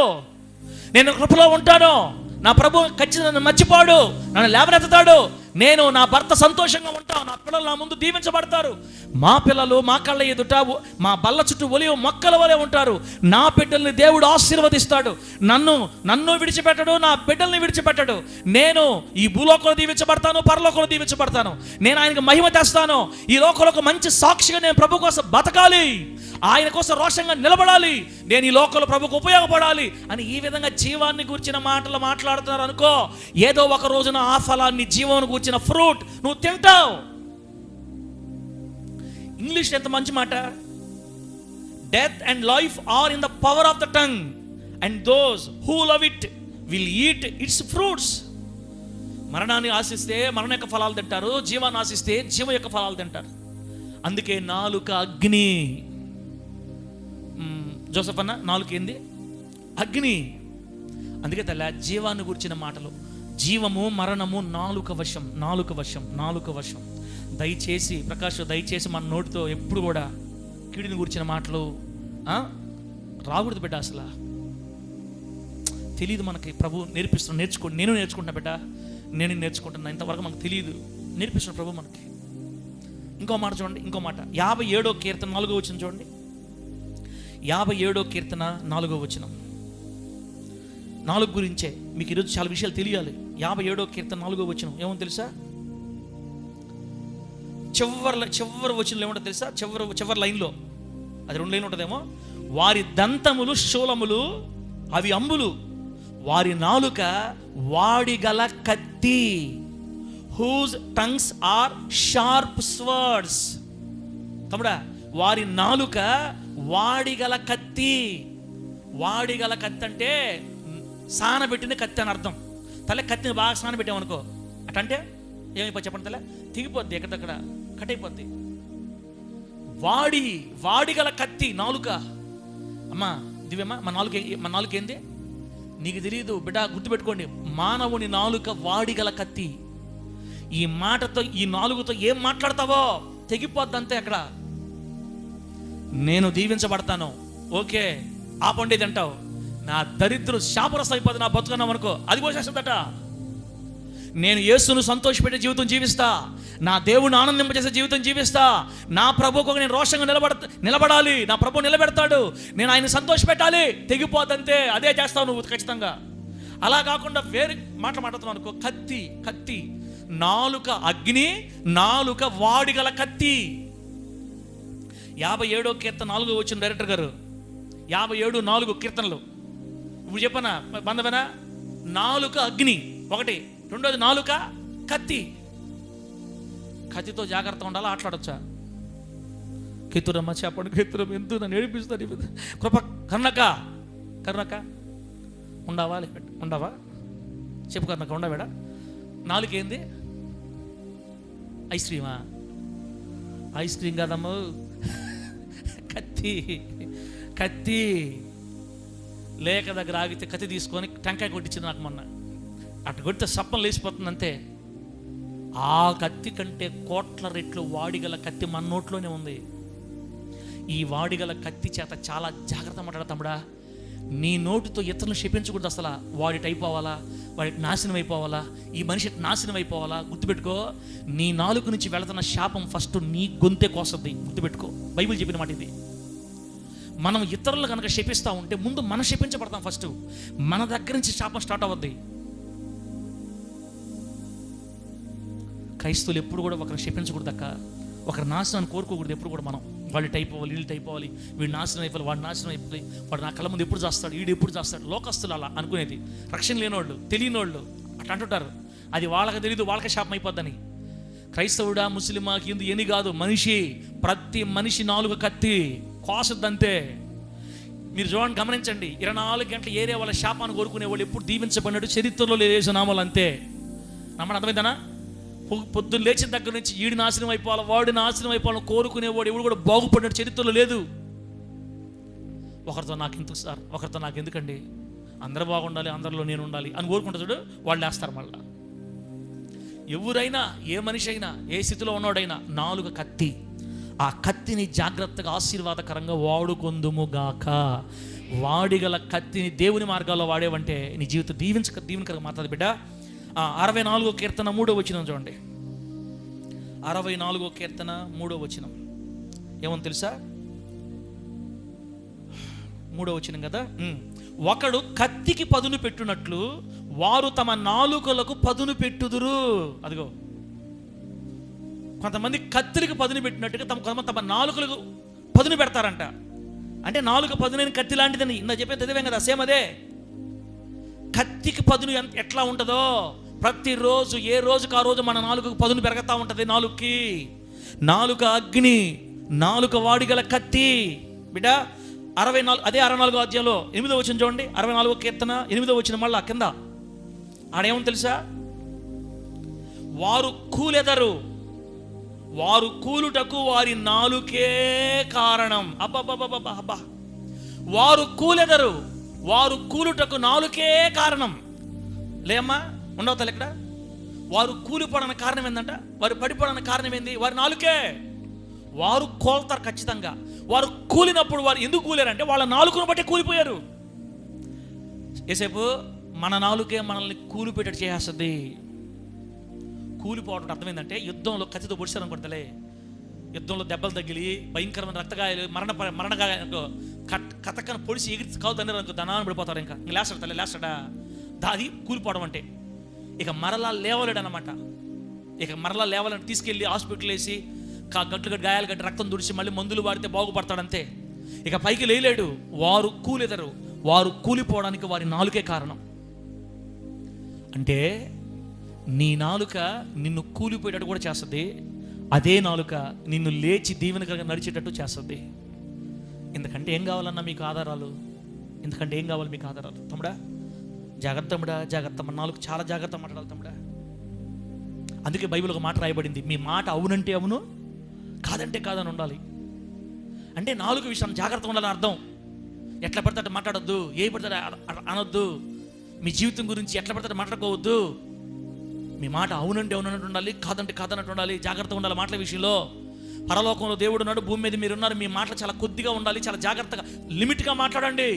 నేను కృపలో ఉంటాను, నా ప్రభు ఖచ్చితంగా నన్ను మర్చిపోడు, నన్ను లేవనెత్తుతాడు, నేను నా భర్త సంతోషంగా ఉంటాను, నా పిల్లలు నా ముందు దీవించబడతారు, మా పిల్లలు మా కళ్ళ ఎదుట మా బల్ల చుట్టూ ఒలివ మొక్కల వలె ఉంటారు, నా బిడ్డల్ని దేవుడు ఆశీర్వదిస్తాడు, నన్ను విడిచిపెట్టడు, నా బిడ్డల్ని విడిచిపెట్టడు. నేను ఈ భూలోకంలో దీవించబడతాను, పరలోకంలో దీవించబడతాను, నేను ఆయనకు మహిమ తెస్తాను, ఈ లోకంలో మంచి సాక్షిగా నేను ప్రభు కోసం బతకాలి, ఆయన కోసం రోషంగా నిలబడాలి, నేను ఈ లోకంలో ప్రభుకు ఉపయోగపడాలి అని ఈ విధంగా జీవాన్ని గూర్చిన మాటలు మాట్లాడుతున్నారు అనుకో, ఏదో ఒక రోజున ఆ ఫలాన్ని, జీవాన్ని గూర్చిన ఫ్రూట్ నువ్వు తింటావు. ఇంగ్లీష్ ఎంత మంచి మాట. Death and life are in the power of the tongue and those who love it will eat its fruits. మరణాన్ని ఆశిస్తే మరణ యొక్క ఫలాలు తింటారు, జీవాన్ని ఆశిస్తే జీవం యొక్క ఫలాలు తింటారు. అందుకే నాలుక అగ్ని. జోసెఫ్ అన్న, నాలుక ఏంది? అగ్ని. అందుకే తల్ల జీవాన్ని గురించిన మాటలు, జీవము మరణము నాలుక వశం. దయచేసి ప్రకాష్, దయచేసి మన నోటితో ఎప్పుడు కూడా కీడుని గురించిన మాటలు రాకూడదు బిడ్డ. అసలు తెలియదు మనకి, ప్రభు నేర్చుకుంటున్నా, నేను నేర్చుకుంటున్నా బిడ్డ, నేను నేర్చుకుంటున్నా, ఇంతవరకు మనకు తెలియదు, నేర్పిస్తున్న ప్రభు మనకి. ఇంకో మాట చూడండి, ఇంకో మాట 57వ కీర్తన 4వ వచనం చూడండి. 57వ కీర్తన 4వ వచనం. 4 గురించే మీకు ఈరోజు చాలా విషయాలు తెలియాలి. 57వ కీర్తన 4వ వచనం ఏమో తెలుసా? చివరి వచనంలో ఏముంటుంది తెలుసా? చివరి లైన్లో, అది 2 లైన్లు ఉంటుందేమో. వారి దంతములు శూలములు, అవి అంబులు, వారి నాలుక వాడిగల కత్తి. Whose tongues are sharp swords. తమ్ముడా, వారి నాలుక వాడిగల కత్తి. వాడిగల కత్తి అంటే సానబెట్టిన కత్తి అని అర్థం. తల్లి కత్తిని బాగా సానబెట్టామనుకో, అటంటే ఏమైపోయి చెప్పండి తల, తెగిపోద్ది, ఎక్కడక్కడ కట్ అయిపోద్ది. వాడి గల కత్తి నాలుక. అమ్మా దివ్యమ్మ, మన నాలుక ఏంది నీకు తెలియదు బిడ్డ, గుర్తుపెట్టుకోండి. మానవుని నాలుక వాడిగల కత్తి. ఈ మాటతో, ఈ నాలుగుతో ఏం మాట్లాడతావో తెగిపోద్ది అంతే. అక్కడ నేను దీవించబడతాను, ఓకే ఆపండేది అంటావు. నా దరిద్రం శాపరసం అయిపోతుంది, నా బతుకున్నాం అనుకో, అది పోసేస్తుందట. నేను యేసును సంతోషపెట్టే జీవితం జీవిస్తా, నా దేవుని ఆనందింపజేసే జీవితం జీవిస్తా, నా ప్రభువుకు నేను రోషంగా నిలబడాలి, నా ప్రభు నిలబెడతాడు, నేను ఆయన సంతోష పెట్టాలి. తెగిపోద్దంతే, అదే చేస్తావు నువ్వు ఖచ్చితంగా. అలా కాకుండా వేరే మాట్లాడుతున్నావు అనుకో, కత్తి నాలుక అగ్ని, నాలుక వాడిగల కత్తి. 57వ కీర్తన 4 వచ్చిన డైరెక్టర్ గారు, 57:4 కీర్తనలు. ఇప్పుడు చెప్పనా బంధవేనా? నాలుక అగ్ని ఒకటి, రెండోది నాలుక కత్తి. కత్తితో జాగ్రత్తగా ఉండాలా, ఆటలాడొచ్చా? కెత్తురమ్మ చెప్పండి, కెత్తురమ్మ ఎందుకు నన్ను ఏడిపిస్తాను? కృప కర్ణక ఉండవా చెప్పు, కర్ణక ఉండవేడా? నాలుగు ఏంది? ఐస్ క్రీమా? ఐస్ క్రీమ్ కాదమ్మా, కత్తి. లేక దగ్గర ఆగితే కత్తి తీసుకొని టెంకాయ కొట్టించింది నాకు మొన్న. అటు కొడితే సప్పం లేచిపోతుంది అంతే. ఆ కత్తి కంటే కోట్ల రెట్లు వాడిగల కత్తి మన నోట్లోనే ఉంది. ఈ వాడిగల కత్తి చేత చాలా జాగ్రత్త మాట్లాడతాముడా. నీ నోటితో ఇతరులను శపించకూడదు అసలు. వాడి టైప్ అవ్వాలా, వాడి నాశనం అయిపోవాలా, ఈ మనిషి నాశనం అయిపోవాలా. గుర్తుపెట్టుకో, నీ నాలుగు నుంచి వెళుతున్న శాపం ఫస్ట్ నీ గొంతే కోస్తుంది. గుర్తుపెట్టుకో, బైబిల్ చెప్పిన మాట ఇది. మనం ఇతరులు కనుక శపిస్తూ ఉంటే ముందు మనం శపించబడతాం. ఫస్ట్ మన దగ్గర నుంచి శాపం స్టార్ట్ అవ్వద్ది. క్రైస్తవులు ఎప్పుడు కూడా ఒకరిని శపించకూడదు అక్క, ఒకరి నాశనాన్ని కోరుకోకూడదు ఎప్పుడు కూడా. మనం వాళ్ళు టైప్ అవ్వాలి, వీళ్ళు టైప్ అవ్వాలి, వీడు నాశనం అయిపోవాలి, వాడు నాశనం అయిపోయి, వాడు నా కళ్ళ ముందు ఎప్పుడు చేస్తాడు, వీడు ఎప్పుడు చేస్తాడు. లోకస్తులు అలా అనుకునేది, రక్షణ లేనివాళ్ళు, తెలియని వాళ్ళు అట్లా అంటుంటారు. అది వాళ్ళకి తెలియదు, వాళ్ళకి శాపం అయిపోద్దని. క్రైస్తవుడా, ముస్లిమా, హిందూ ఎన్ని కాదు, మనిషి, ప్రతి మనిషి నాలుగు కత్తి కోసద్దంతే. మీరు చూడండి, గమనించండి, 24 గంటల ఏరియా వాళ్ళ శాపాన్ని కోరుకునే వాళ్ళు ఎప్పుడు దీవించబడినట్టు చరిత్రలో లేదు నామాలు అంతే. నమ్మడం అర్థమైందనా? పొద్దున్న లేచిన దగ్గర నుంచి ఈడు నాశనం అయిపోవాలి, వాడు నాశనం అయిపోవాలని కోరుకునేవాడు ఎవడు కూడా బాగుపడినట్టు చరిత్రలో లేదు. ఒకరితో నాకు ఇంత సార్, ఒకరితో నాకు ఎందుకండి, అందరూ బాగుండాలి, అందరిలో నేను ఉండాలి అని కోరుకుంటా చూడు, వాళ్ళు వేస్తారు. మళ్ళా ఎవరైనా, ఏ మనిషి అయినా, ఏ స్థితిలో ఉన్నవాడైనా నాలుగు కత్తి. ఆ కత్తిని జాగ్రత్తగా ఆశీర్వాదకరంగా వాడుకొందుముగాక. వాడిగల కత్తిని దేవుని మార్గాల్లో వాడేవంటే నీ జీవితం దీవెనకరంగా మాట్లాడు బిడ్డ. 64వ కీర్తన 3వ వచనం చూడండి. 64వ కీర్తన 3వ వచనం ఏమని తెలుసా? 3వ వచనం కదా. ఒకడు కత్తికి పదును పెట్టునట్లు వారు తమ నాలుకలకు పదును పెట్టుదురు. అదిగో, కొంతమంది కత్తికి పదును పెట్టినట్టుగా కొంతమంది తమ నాలుకలకు పదును పెడతారంట. అంటే నాలుక పదునైన కత్తి లాంటిదని ఇందా చెప్పేది చదివాం కదా, సేమ్ అదే. కత్తికి పదును ఎట్లా ఉంటుందో ప్రతిరోజు, ఏ రోజుకి ఆ రోజు మన నాలుకకు పదును పెరుగుతూ ఉంటుంది. నాలుక అగ్ని, నాలుక వాడిగల కత్తి. బిడ్డ 64, అదే 64వ అధ్యాయంలో 8వ వచనం చూడండి. 64వ కీర్తన 8వ వచనం మళ్ళా కింద ఆడేమో తెలుసా? వారు కూలెదరు, వారు కూలుటకు వారి నాలుకే కారణం. అబ్బా, వారు కూలెదరు, వారు కూలుటకు నాలుకే కారణం. లేమ్మా, ఉండవు తల్లి ఇక్కడ. వారు కూలిపోవడానికి కారణం ఏంటంట, వారు పడిపోవడానికి కారణం ఏంది? వారి నాలుకే. వారు కోల్తారు ఖచ్చితంగా. వారు కూలినప్పుడు వారు ఎందుకు కూలారంటే వాళ్ళ నాలుకను బట్టి కూలిపోయారు. ఏసేపు మన నాలుకే మనల్ని కూలిపోయేటట్టు చేస్తుంది. కూలిపోవడం అర్థమైందంటే యుద్ధంలో కత్తితో పొడిచారు అనుకుంటలే, యుద్ధంలో దెబ్బలు తగిలి భయంకరమైన రక్తగాయాలు, మరణగాయాలు, కథకను పొడిచి ఎగిరి కావు తండ్రి అనుకో, ధనాన్ని పడిపోతాడు. ఇంకా లేస్తాడు తల్లి, లేస్తాడా? దాది కూలిపోవడం అంటే. ఇక మరలా లేవలేడు అనమాట. ఇక మరలా లేవాలని తీసుకెళ్ళి హాస్పిటల్ వేసి గట్లు గాయాలు గట్టి రక్తం దుడిచి మళ్ళీ మందులు వాడితే బాగుపడతాడంతే. ఇక పైకి లేలేడు. వారు కూలెదరు, వారు కూలిపోవడానికి వారి నాలుకే కారణం. అంటే నీ నాలుక నిన్ను కూలిపోయేటట్టు కూడా చేస్తుంది, అదే నాలుక నిన్ను లేచి దీవెనకరంగా నడిచేటట్టు చేస్తుంది. ఎందుకంటే ఏం కావాలన్నా మీకు ఆధారాలు, ఎందుకంటే ఏం కావాలి మీకు ఆధారాలు. తమ్ముడా జాగ్రత్త, తమ్ముడా జాగ్రత్త. మన నాలుగు చాలా జాగ్రత్త మాట్లాడాలి తమ్ముడా. అందుకే బైబిల్ ఒక మాట రాయబడింది, మీ మాట అవునంటే అవును, కాదంటే కాదని ఉండాలి. అంటే నాలుగు విషయం జాగ్రత్తగా ఉండాలని అర్థం. ఎట్లా పడితే అట్లా మాట్లాడొద్దు, ఏ పడితే అనొద్దు, మీ జీవితం గురించి ఎట్లా పడితే మాట్లాడుకోవద్దు. మీ మాట అవునంటే అవునన్నట్టు ఉండాలి, కాదంటే కాదన్నట్టు ఉండాలి. జాగ్రత్తగా ఉండాలి మాటల విషయంలో. పరలోకంలో దేవుడు ఉన్నాడు, భూమి మీద మీరు ఉన్నారు. మీ మాటలు చాలా కొద్దిగా ఉండాలి, చాలా జాగ్రత్తగా లిమిట్గా మాట్లాడండి.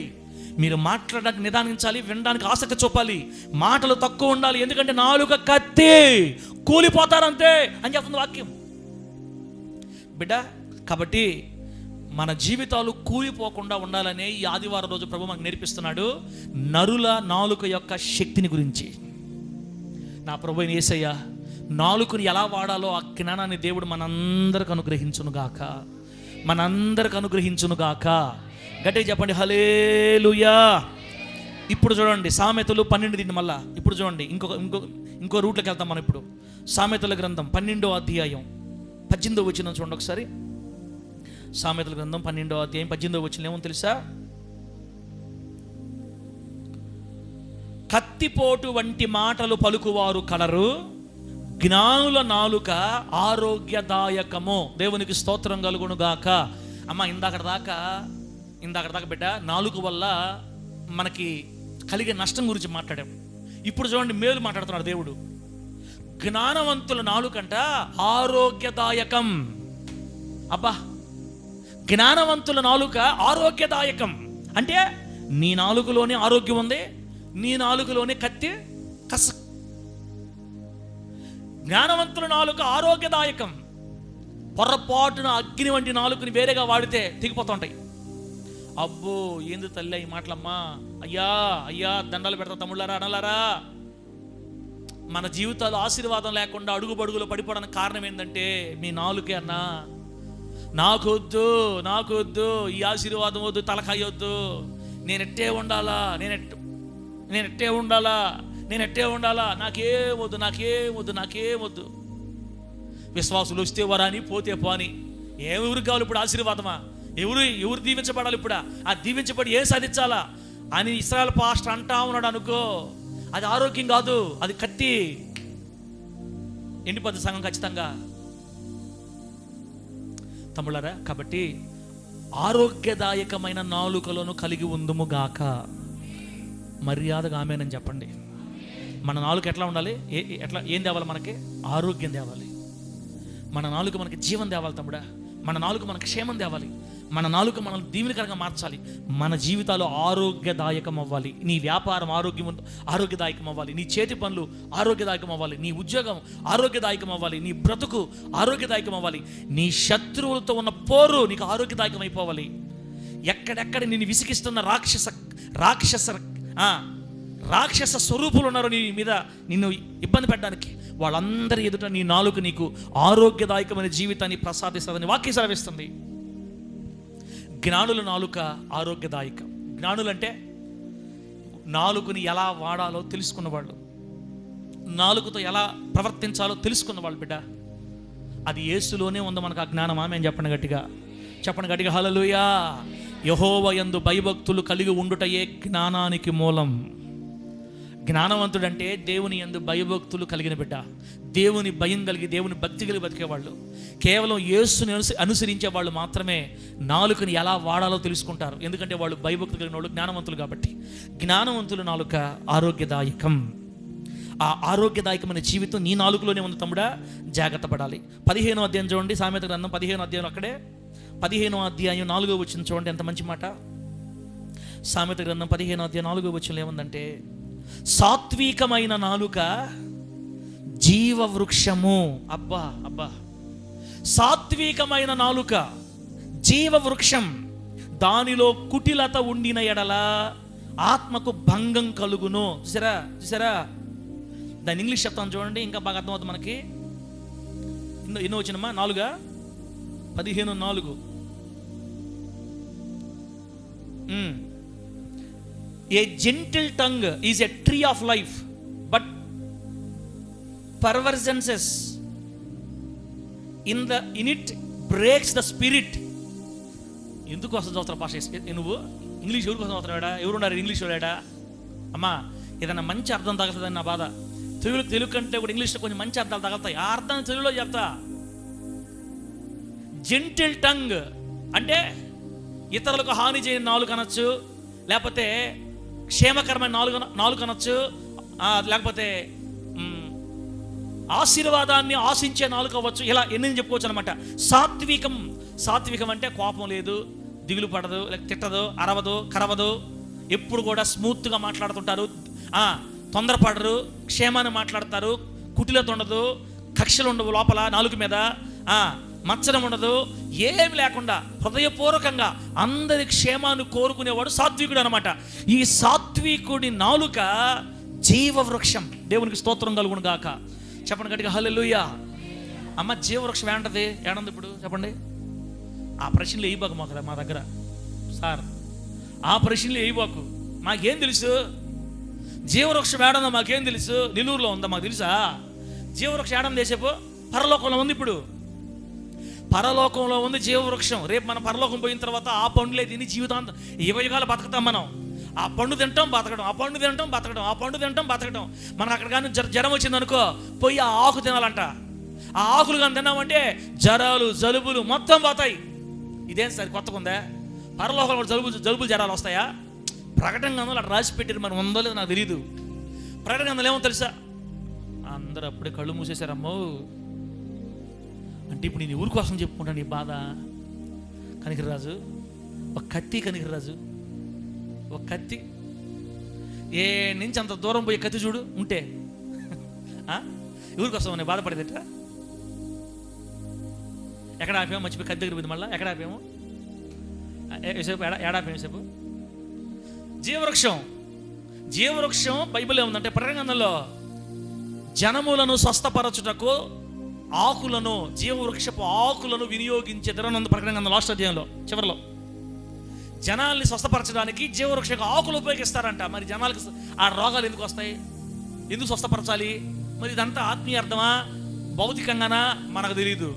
మీరు మాట్లాడడానికి నిదానించాలి, వినడానికి ఆసక్తి చూపాలి. మాటలు తక్కువ ఉండాలి, ఎందుకంటే నాలుక కత్తి, కూలిపోతారంతే అని చెప్తుంది వాక్యం బిడ్డ. కాబట్టి మన జీవితాలు కూలిపోకుండా ఉండాలనే ఈ ఆదివారం రోజు ప్రభు మనకు నేర్పిస్తున్నాడు నరుల నాలుక యొక్క శక్తిని గురించి. నా ప్రభు అయిన యేసయ్య నాలుకని ఎలా వాడాలో ఆ జ్ఞానాన్ని దేవుడు మనందరికి అనుగ్రహించునుగాక, మనందరికి అనుగ్రహించునుగాక. గట్టిగా చెప్పండి హల్లెలూయా. ఇప్పుడు చూడండి సామెతలు 12 దీన్ని మళ్ళా ఇప్పుడు చూడండి, ఇంకో రూట్లోకి వెళ్తాం మనం. ఇప్పుడు సామెతల గ్రంథం 12వ అధ్యాయం 18వ వచనం చూడండి ఒకసారి. సామెతల గ్రంథం 12వ అధ్యాయం 18వ వచనం ఏమో తెలుసా? కత్తిపోటు వంటి మాటలు పలుకువారు కలరు, జ్ఞానుల నాలుక ఆరోగ్యదాయకము. దేవునికి స్తోత్రం కలుగును గాక. అమ్మ ఇందాక దాకా బిడ్డ నాలుక వల్ల మనకి కలిగే నష్టం గురించి మాట్లాడాం. ఇప్పుడు చూడండి మేలు మాట్లాడుతున్నాడు దేవుడు. జ్ఞానవంతుల నాలుకంట ఆరోగ్యదాయకం. అబ్బా, జ్ఞానవంతుల నాలుక ఆరోగ్యదాయకం అంటే నీ నాలుకలోనే ఆరోగ్యం ఉంది, నీ నాలుకలోనే కత్తి కస. జ్ఞానవంతుల నాలుక ఆరోగ్యదాయకం. పొరపాటున అగ్ని వంటి నాలుకని వేరేగా వాడితే తెగిపోతుంటాయి. అబ్బో ఏంది తల్లి ఈ మాటలమ్మా, అయ్యా అయ్యా దండాలు పెడతా తమ్ముళ్ళారా అనలారా. మన జీవితాలు ఆశీర్వాదం లేకుండా అడుగుబడుగులు పడిపోవడానికి కారణం ఏంటంటే మీ నాలుకే అన్నా. నాకొద్దు ఈ ఆశీర్వాదం వద్దు, తలకాయ వద్దు, నేనెట్టే ఉండాలా, నాకే వద్దు. విశ్వాసులు వస్తే వరాని, పోతే పోని. ఎవరికి కావాలి ఇప్పుడు ఆశీర్వాదమా? ఎవరు దీవించబడాలి ఇప్పుడు? ఆ దీవించబడి ఏం సాధించాలా అని ఇశ్రాయేల్ పాస్టర్ అంటా ఉన్నాడు అనుకో, అది ఆరోగ్యం కాదు, అది కత్తి. ఎండిపోద్ది సంఘం ఖచ్చితంగా తమ్ముళ్ళారా. కాబట్టి ఆరోగ్యదాయకమైన నాలుకలను కలిగి ఉందుము గాక. మర్యాదగా ఆమేనని చెప్పండి. మన నాలుక ఎట్లా ఉండాలి? ఏం తేవాలి మనకి? ఆరోగ్యం తేవాలి. మన నాలుక మనకి జీవం తేవాలి తమ్ముడా. మన నాలుక మనకి క్షేమం తేవాలి. మన నాలుక మనల్ని దీవెనకరంగా మార్చాలి. మన జీవితాలు ఆరోగ్యదాయకం అవ్వాలి. నీ వ్యాపారం ఆరోగ్యదాయకం అవ్వాలి. నీ చేతి పనులు ఆరోగ్యదాయకం అవ్వాలి. నీ ఉద్యోగం ఆరోగ్యదాయకం అవ్వాలి. నీ బ్రతుకు ఆరోగ్యదాయకం అవ్వాలి. నీ శత్రువులతో ఉన్న పోరు నీకు ఆరోగ్యదాయకం అయిపోవాలి. ఎక్కడెక్కడ నిన్ను విసిగిస్తున్న రాక్షస స్వరూపులు ఉన్నారు నీ మీద నిన్ను ఇబ్బంది పెట్టడానికి, వాళ్ళందరి ఎదుట నీ నాలుక నీకు ఆరోగ్యదాయకమైన జీవితాన్ని ప్రసాదిస్తుందని వాక్యం సెలవిస్తుంది. జ్ఞానుల నాలుక ఆరోగ్యదాయకం. జ్ఞానులంటే నాలుకని ఎలా వాడాలో తెలుసుకున్నవాళ్ళు, నాలుకతో ఎలా ప్రవర్తించాలో తెలుసుకున్నవాళ్ళు బిడ్డ. అది యేసులోనే ఉంది మనకు ఆ జ్ఞానం. ఆమె చెప్పండి గట్టిగా హల్లెలూయా. యెహోవా యందు భయభక్తులు కలిగి ఉండుటయే జ్ఞానానికి మూలం. జ్ఞానవంతుడంటే దేవుని యందు భయభక్తులు కలిగిన బిడ్డ, దేవుని భయం కలిగి దేవుని భక్తి కలిగి బతికేవాళ్ళు. కేవలం యేసుని అనుసరించే వాళ్ళు మాత్రమే నాలుకని ఎలా వాడాలో తెలుసుకుంటారు. ఎందుకంటే వాళ్ళు భయభక్తులు కలిగిన వాళ్ళు, జ్ఞానవంతులు కాబట్టి. జ్ఞానవంతుల నాలుక ఆరోగ్యదాయకం. ఆ ఆరోగ్యదాయకమైన జీవితం నీ నాలుకలోనే ఉంది తమ్ముడా, జాగ్రత్త పడాలి. 15వ అధ్యాయం చూడండి, సామెత గ్రంథం 15వ అధ్యాయం, అక్కడే 15వ అధ్యాయం 4వ వచనం చూడండి, ఎంత మంచి మాట. సామెత గ్రంథం 15వ అధ్యాయం 4వ వచనం ఏముందంటే, సాత్వికమైన నాలుక జీవవృక్షము. అబ్బా, సాత్వికమైన నాలుక జీవవృక్షం, దానిలో కుటిలత ఉండిన ఎడల ఆత్మకు భంగం కలుగును. చూసారా దాని ఇంగ్లీష్ చెప్తాను చూడండి, ఇంకా బాగా అర్థమవుతుంది మనకి. ఎన్నో వచ్చినమ్మా? 15:4. A gentle tongue is a tree of life, but perverseness in it breaks the spirit. ఎందుకు వస్తుంది చదువుతారు భాష? నువ్వు ఇంగ్లీష్ ఎవరి కోసం చదువుతున్నాడా? ఎవరున్నారు ఇంగ్లీష్ వాడా? అమ్మా ఏదన్నా మంచి అర్థం తగలుతుందని నా బాధ. తెలుగు కంటే కూడా ఇంగ్లీష్లో కొంచెం మంచి అర్థాలు తగలుతాయి. ఆ అర్థాన్ని తెలుగులో చెప్తా. జెంటిల్ టంగ్ అంటే ఇతరులకు హాని చేయని నాలుక అనొచ్చు, లేకపోతే క్షేమకరమైన నాలుక అనొచ్చు, లేకపోతే ఆశీర్వాదాన్ని ఆశించే నాలుక అవ్వచ్చు. ఇలా ఎన్ని చెప్పుకోవచ్చు అనమాట. సాత్వికం అంటే కోపం లేదు, దిగులు పడదు, లేక తిట్టదు, అరవదు, కరవదు, ఎప్పుడు కూడా స్మూత్గా మాట్లాడుతుంటారు, తొందరపడరు, క్షేమాన్ని మాట్లాడతారు, కుటిలత ఉండదు, కక్షలు ఉండవు లోపల నాలుక మీద, మచ్చడం ఉండదు, ఏమి లేకుండా హృదయపూర్వకంగా అందరి క్షేమాన్ని కోరుకునేవాడు సాత్వికుడు అనమాట. ఈ సాత్వికుడి నాలుక జీవవృక్షం. దేవునికి స్తోత్రం కలుగును గాక. చెప్పండి గట్టిగా హల్లెలూయా. అమ్మ, జీవవృక్షం ఏంటది? ఏడంది ఇప్పుడు చెప్పండి. ఆ ప్రశ్నలు వేయబాకు మా దగ్గర సార్. ఆ ప్రశ్నలు వేయబాకు. మాకేం తెలుసు జీవవృక్షం ఏడందో? మాకేం తెలుసు? నెల్లూరులో ఉందా? మాకు తెలుసా? జీవవృక్షం ఏడం చేసేపో పరలోకంలో ఉంది. ఇప్పుడు పరలోకంలో ఉంది జీవవృక్షం. రేపు మనం పరలోకం పోయిన తర్వాత ఆ పండులే తిని జీవితాంతం 20 యుగాలు బతుకుతాం మనం. ఆ పండు తింటాం బతకడం, ఆ పండు తింటాం బతకడం, ఆ పండు తింటాం బతకడం. మనకు అక్కడ కానీ జ్వరం వచ్చిందనుకో పోయి ఆ ఆకు తినాలంట. ఆ ఆకులు కానీ తిన్నామంటే జ్వరాలు జలుబులు మొత్తం పోతాయి. ఇదేం సార్ కొత్తగా ఉందా? పరలోకంలో జలుబులు జ్వరాలు వస్తాయా? ప్రకటన గ్రంథంలో అక్కడ రాసి పెట్టారు. మరి ఉందో లేదో నాకు తెలియదు. ప్రకటన గ్రంథంలో ఏమో తెలుసా? అందరూ అప్పుడే కళ్ళు మూసేశారమ్మో. అంటే ఇప్పుడు నేను ఊరి కోసం చెప్పుకుంటాను ఈ బాధ. కనికరాజు ఒక కత్తి, కనికరాజు ఒక కత్తి, ఏ నుంచి అంత దూరం పోయి కత్తి చూడు ఉంటే ఊరికి వస్తాము. నేను బాధపడేదిట. ఎక్కడ ఆపాము? మర్చిపోయి కత్తి దగ్గర పోయింది. మళ్ళీ ఎక్కడ ఆపాము? సేపు ఏడాపాము సేపు. జీవవృక్షం బైబిల్ ఏముందంటే ప్రకటన గ్రంథంలో జనములను స్వస్థపరచుటకు ఆకులను, జీవవృక్షపు ఆకులను వినియోగించేదరనందు ప్రకటన గ్రంథం లాస్ట్ అధ్యాయంలో చివరిలో జనాల్ని స్వస్థపరచడానికి జీవవృక్ష ఆకులు ఉపయోగిస్తారంట. మరి జనాలకు ఆ రోగాలు ఎందుకు వస్తాయి? ఎందుకు స్వస్థపరచాలి? మరి ఇదంతా ఆత్మీయ అర్థమా భౌతికంగానా మనకు తెలియదు.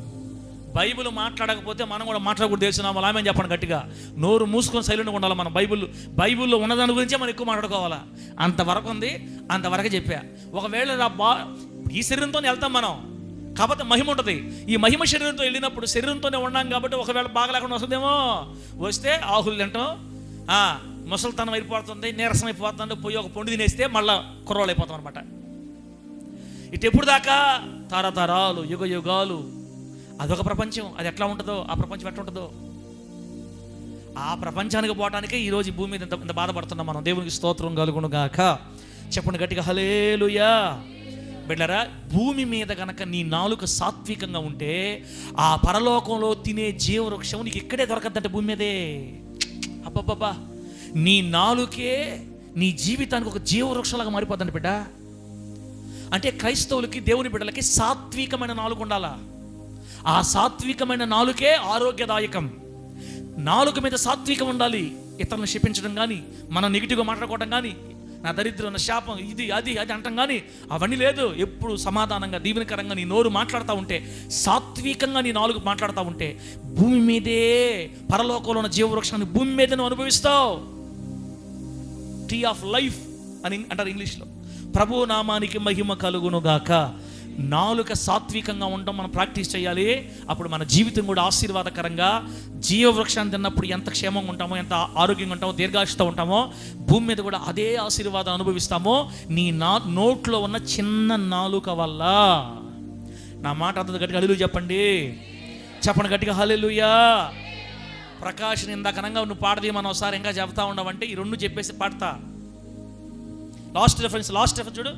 బైబిల్ మాట్లాడకపోతే మనం కూడా మాట్లాడకూడదు. తెలిసిన వాళ్ళు ఆమె చెప్పండి గట్టిగా. నోరు మూసుకొని సైలెంట్గా ఉండాలి. మనం బైబిల్లో ఉన్నదాని గురించే మనం ఎక్కువ మాట్లాడుకోవాలా. అంతవరకు ఉంది, అంతవరకే చెప్పా. ఒకవేళ ఈ శరీరంతో వెళ్తాం మనం, కాకపోతే మహిమ ఉంటుంది. ఈ మహిమ శరీరంతో వెళ్ళినప్పుడు శరీరంతోనే ఉన్నాం కాబట్టి ఒకవేళ బాగా లేకుండా వస్తుందేమో. వస్తే ఆకులు తింటాం, ముసలితనం అయిపోతుంది, నీరసం అయిపోతుంది, పోయి ఒక పండు తినేస్తే మళ్ళీ కుర్రోళ్ళు అయిపోతాం అనమాట. ఇటు ఎప్పుడు దాకా? తరతరాలు, యుగ యుగాలు. అదొక ప్రపంచం. అది ఎట్లా ఉంటుందో, ఆ ప్రపంచం ఎట్లా ఉంటుందో, ఆ ప్రపంచానికి పోవటానికే ఈరోజు ఈ భూమి మీద ఇంత బాధపడుతున్నాం మనం. దేవునికి స్తోత్రం కలుగును గాక. చెప్పండి గట్టిగా హల్లెలూయా. బిడ్డరా, భూమి మీద గనక నీ నాలుక సాత్వికంగా ఉంటే ఆ పరలోకంలో తినే జీవవృక్షం నీకు ఇక్కడే దొరకద్దంటే భూమి మీదే. అబ్బబ్బబ్బా, నీ నాలుకే నీ జీవితానికి ఒక జీవవృక్షంలాగా మారిపోద్దండి బిడ్డ. అంటే క్రైస్తవులకి, దేవుని బిడ్డలకి సాత్వికమైన నాలుక ఉండాలా. ఆ సాత్వికమైన నాలుకే ఆరోగ్యదాయకం. నాలుక మీద సాత్వికం ఉండాలి. ఇతరులను శపించడం కానీ, మనం నెగిటివ్గా మాట్లాడుకోవడం కానీ, నా దరిద్రం, నా శాపం, ఇది అది అది అంటాం కానీ అవన్నీ లేదు. ఎప్పుడు సమాధానంగా, దీవెనకరంగా నీ నోరు మాట్లాడుతూ ఉంటే, సాత్వికంగా నీ నాలుగు మాట్లాడుతూ ఉంటే భూమి మీదే పరలోకంలో ఉన్న జీవవృక్షాన్ని భూమి మీద నువ్వు అనుభవిస్తావు. ట్రీ ఆఫ్ లైఫ్ అని అంటారు ఇంగ్లీష్లో. ప్రభు నామానికి మహిమ కలుగును గాక. నాలుక సాత్వికంగా ఉండడం మనం ప్రాక్టీస్ చేయాలి. అప్పుడు మన జీవితం కూడా ఆశీర్వాదకరంగా, జీవవృక్షాన్ని తిన్నప్పుడు ఎంత క్షేమంగా ఉంటామో, ఎంత ఆరోగ్యంగా ఉంటామో, దీర్ఘాయుష్తో ఉంటామో, భూమి మీద కూడా అదే ఆశీర్వాదం అనుభవిస్తామో. నీ నోట్లో ఉన్న చిన్న నాలుక వల్ల. నా మాట అంత గట్టిగా హల్లెలూయా చెప్పండి. చెప్పండి గట్టిగా హల్లెలూయా. ప్రకాష్, ఇందాకనంగా నువ్వు పాడది మనం ఒకసారి ఇంకా చెప్తా ఉండవంటే ఈ రెండు చెప్పేసి పాడతా. లాస్ట్ రెఫరెన్స్ చూడు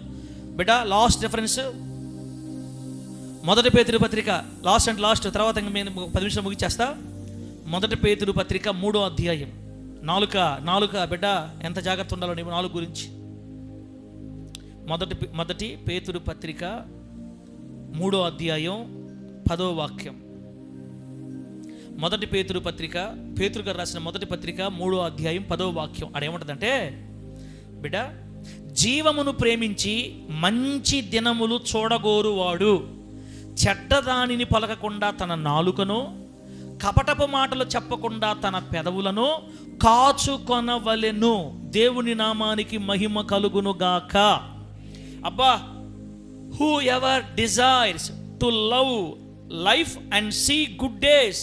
బిడ్డ. లాస్ట్ రెఫరెన్స్ మొదటి పేతురు పత్రిక, లాస్ట్ తర్వాత నేను 10 నిమిషాలు ముగిచేస్తా. మొదటి పేతురు పత్రిక 3వ అధ్యాయం. నాలుక బిడ్డ ఎంత జాగ్రత్త ఉండాలో నీవు నాలుగు గురించి. మొదటి పేతురు పత్రిక 3వ అధ్యాయం 10వ వాక్యం. మొదటి పేతురు పత్రిక, పేతురు గారు రాసిన మొదటి పత్రిక 3వ అధ్యాయం 10వ వాక్యం. అదేమంటుందంటే, బిడ్డ, జీవమును ప్రేమించి మంచి దినములు చూడగోరువాడు చెడ్డదానిని పలకకుండా తన నాలుకను, కపటపు మాటలు చెప్పకుండా తన పెదవులను కాచుకొనవలెను. దేవుని నామానికి మహిమ కలుగును గాక. అబ్బా, whoever desires to love life and see good days,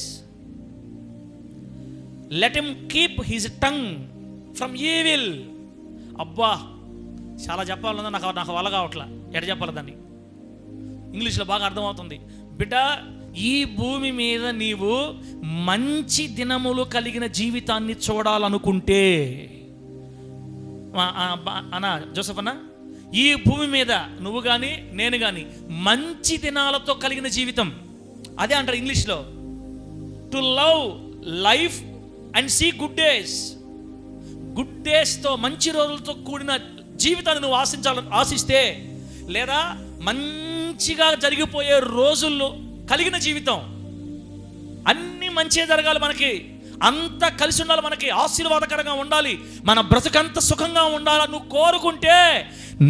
let him keep his tongue from evil. అబ్బా, చాలా చెప్పాలన్నా నాకు వల్ల కావట్లా, ఎట చెప్పాలి దాన్ని, ఇంగ్లీష్లో బాగా అర్థమవుతుంది. బిడ్డ, ఈ భూమి మీద నీవు మంచి దినములు కలిగిన జీవితాన్ని చూడాలనుకుంటే, అన్నా జోసెఫ్ అన్న, ఈ భూమి మీద నువ్వు కానీ నేను కానీ మంచి దినాలతో కలిగిన జీవితం, అదే అంటారు ఇంగ్లీష్లో to love life and see good days. Good డేస్తో, మంచి రోజులతో కూడిన జీవితాన్ని నువ్వు ఆశిస్తే, లేదా మంచిగా జరిగిపోయే రోజుల్లో కలిగిన జీవితం, అన్ని మంచిగా జరగాలి, మనకి అంత కలిసి ఉండాలి, మనకి ఆశీర్వాదకరంగా ఉండాలి, మన బ్రతుకంత సుఖంగా ఉండాలని నువ్వు కోరుకుంటే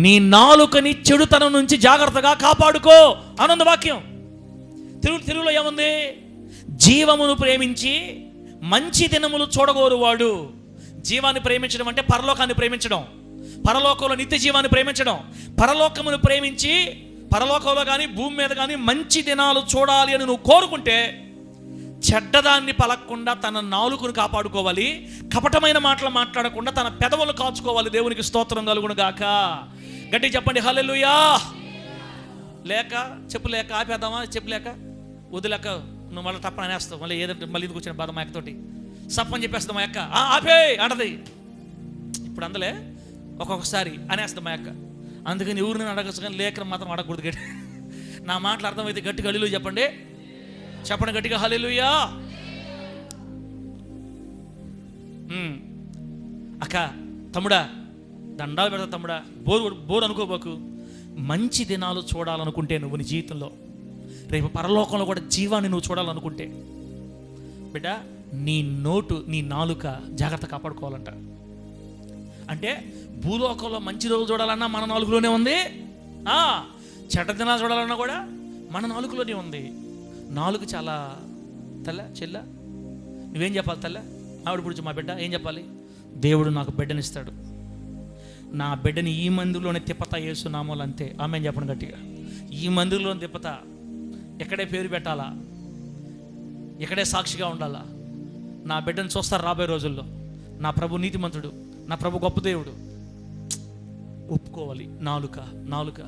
నీ నాలుకని చెడుతనం నుంచి జాగ్రత్తగా కాపాడుకో ఆనంద వాక్యం. తెలుగులో ఏముంది? జీవమును ప్రేమించి మంచి దినములు చూడగోరువాడు. జీవాన్ని ప్రేమించడం అంటే పరలోకాన్ని ప్రేమించడం, పరలోకంలో నిత్య జీవాన్ని ప్రేమించడం. పరలోకమును ప్రేమించి పరలోకంలో కానీ భూమి మీద కానీ మంచి దినాలు చూడాలి అని నువ్వు కోరుకుంటే చెడ్డదాన్ని పలకకుండా తన నాలుకను కాపాడుకోవాలి, కపటమైన మాటలు మాట్లాడకుండా తన పెదవులు కాచుకోవాలి. దేవునికి స్తోత్రం కలుగును గాక. గట్టిగా చెప్పండి హల్లెలూయా. లేక చెప్పు, లేక ఆపేద్దామా? చెప్పు, లేక వదిలేక నువ్వు మళ్ళీ తప్పని అనేస్తావు, మళ్ళీ ఏదంటే మళ్ళీ ఇది కూర్చొని బాధ మా అక్కతోటి సప్పని చెప్పేస్తాం. మా అక్క ఆపే అంటది. ఇప్పుడు అందులే ఒక్కొక్కసారి అనేస్తాం మా అక్క. అందుకని ఎవరిని అడగచ్చు కానీ లేఖను మాత్రం అడగకూడదు. గట్టి నా మాటలు అర్థమైతే గట్టిగా హల్లెలూయా చెప్పండి, చెప్పండి గట్టిగా హల్లెలూయా. అక్క, తమ్ముడా, దండాలు పెడతా తమ్ముడా, బోరు అనుకోబోకు. మంచి దినాలు చూడాలనుకుంటే నువ్వు నీ జీవితంలో, రేపు పరలోకంలో కూడా జీవాన్ని నువ్వు చూడాలనుకుంటే బిడ్డ, నీ నోటు, నీ నాలుక జాగ్రత్త కాపాడుకోవాలంట. అంటే భూలోకంలో మంచి రోజులు చూడాలన్నా మన నాలుగులోనే ఉంది, చెడ్డ దినాలు చూడాలన్నా కూడా మన నాలుగులోనే ఉంది. నాలుగు చాలా తెల్ల చెల్ల. నువ్వేం చెప్పాలి తెల్ల? ఆవిడ పుడిచి మా బిడ్డ ఏం చెప్పాలి? దేవుడు నాకు బిడ్డనిస్తాడు, నా బిడ్డని ఈ మందిలోనే తిప్పతా యేసునామాలు, అంతే. ఆమె చెప్పండి గట్టిగా, ఈ మందిరంలోనే తిప్పతా. ఎక్కడే పేరు పెట్టాలా, ఎక్కడే సాక్షిగా ఉండాలా. నా బిడ్డను చూస్తారు రాబోయే రోజుల్లో. నా ప్రభు నీతిమంతుడు, నా ప్రభు గొప్ప దేవుడు. ఒప్పుకోవాలి. నాలుక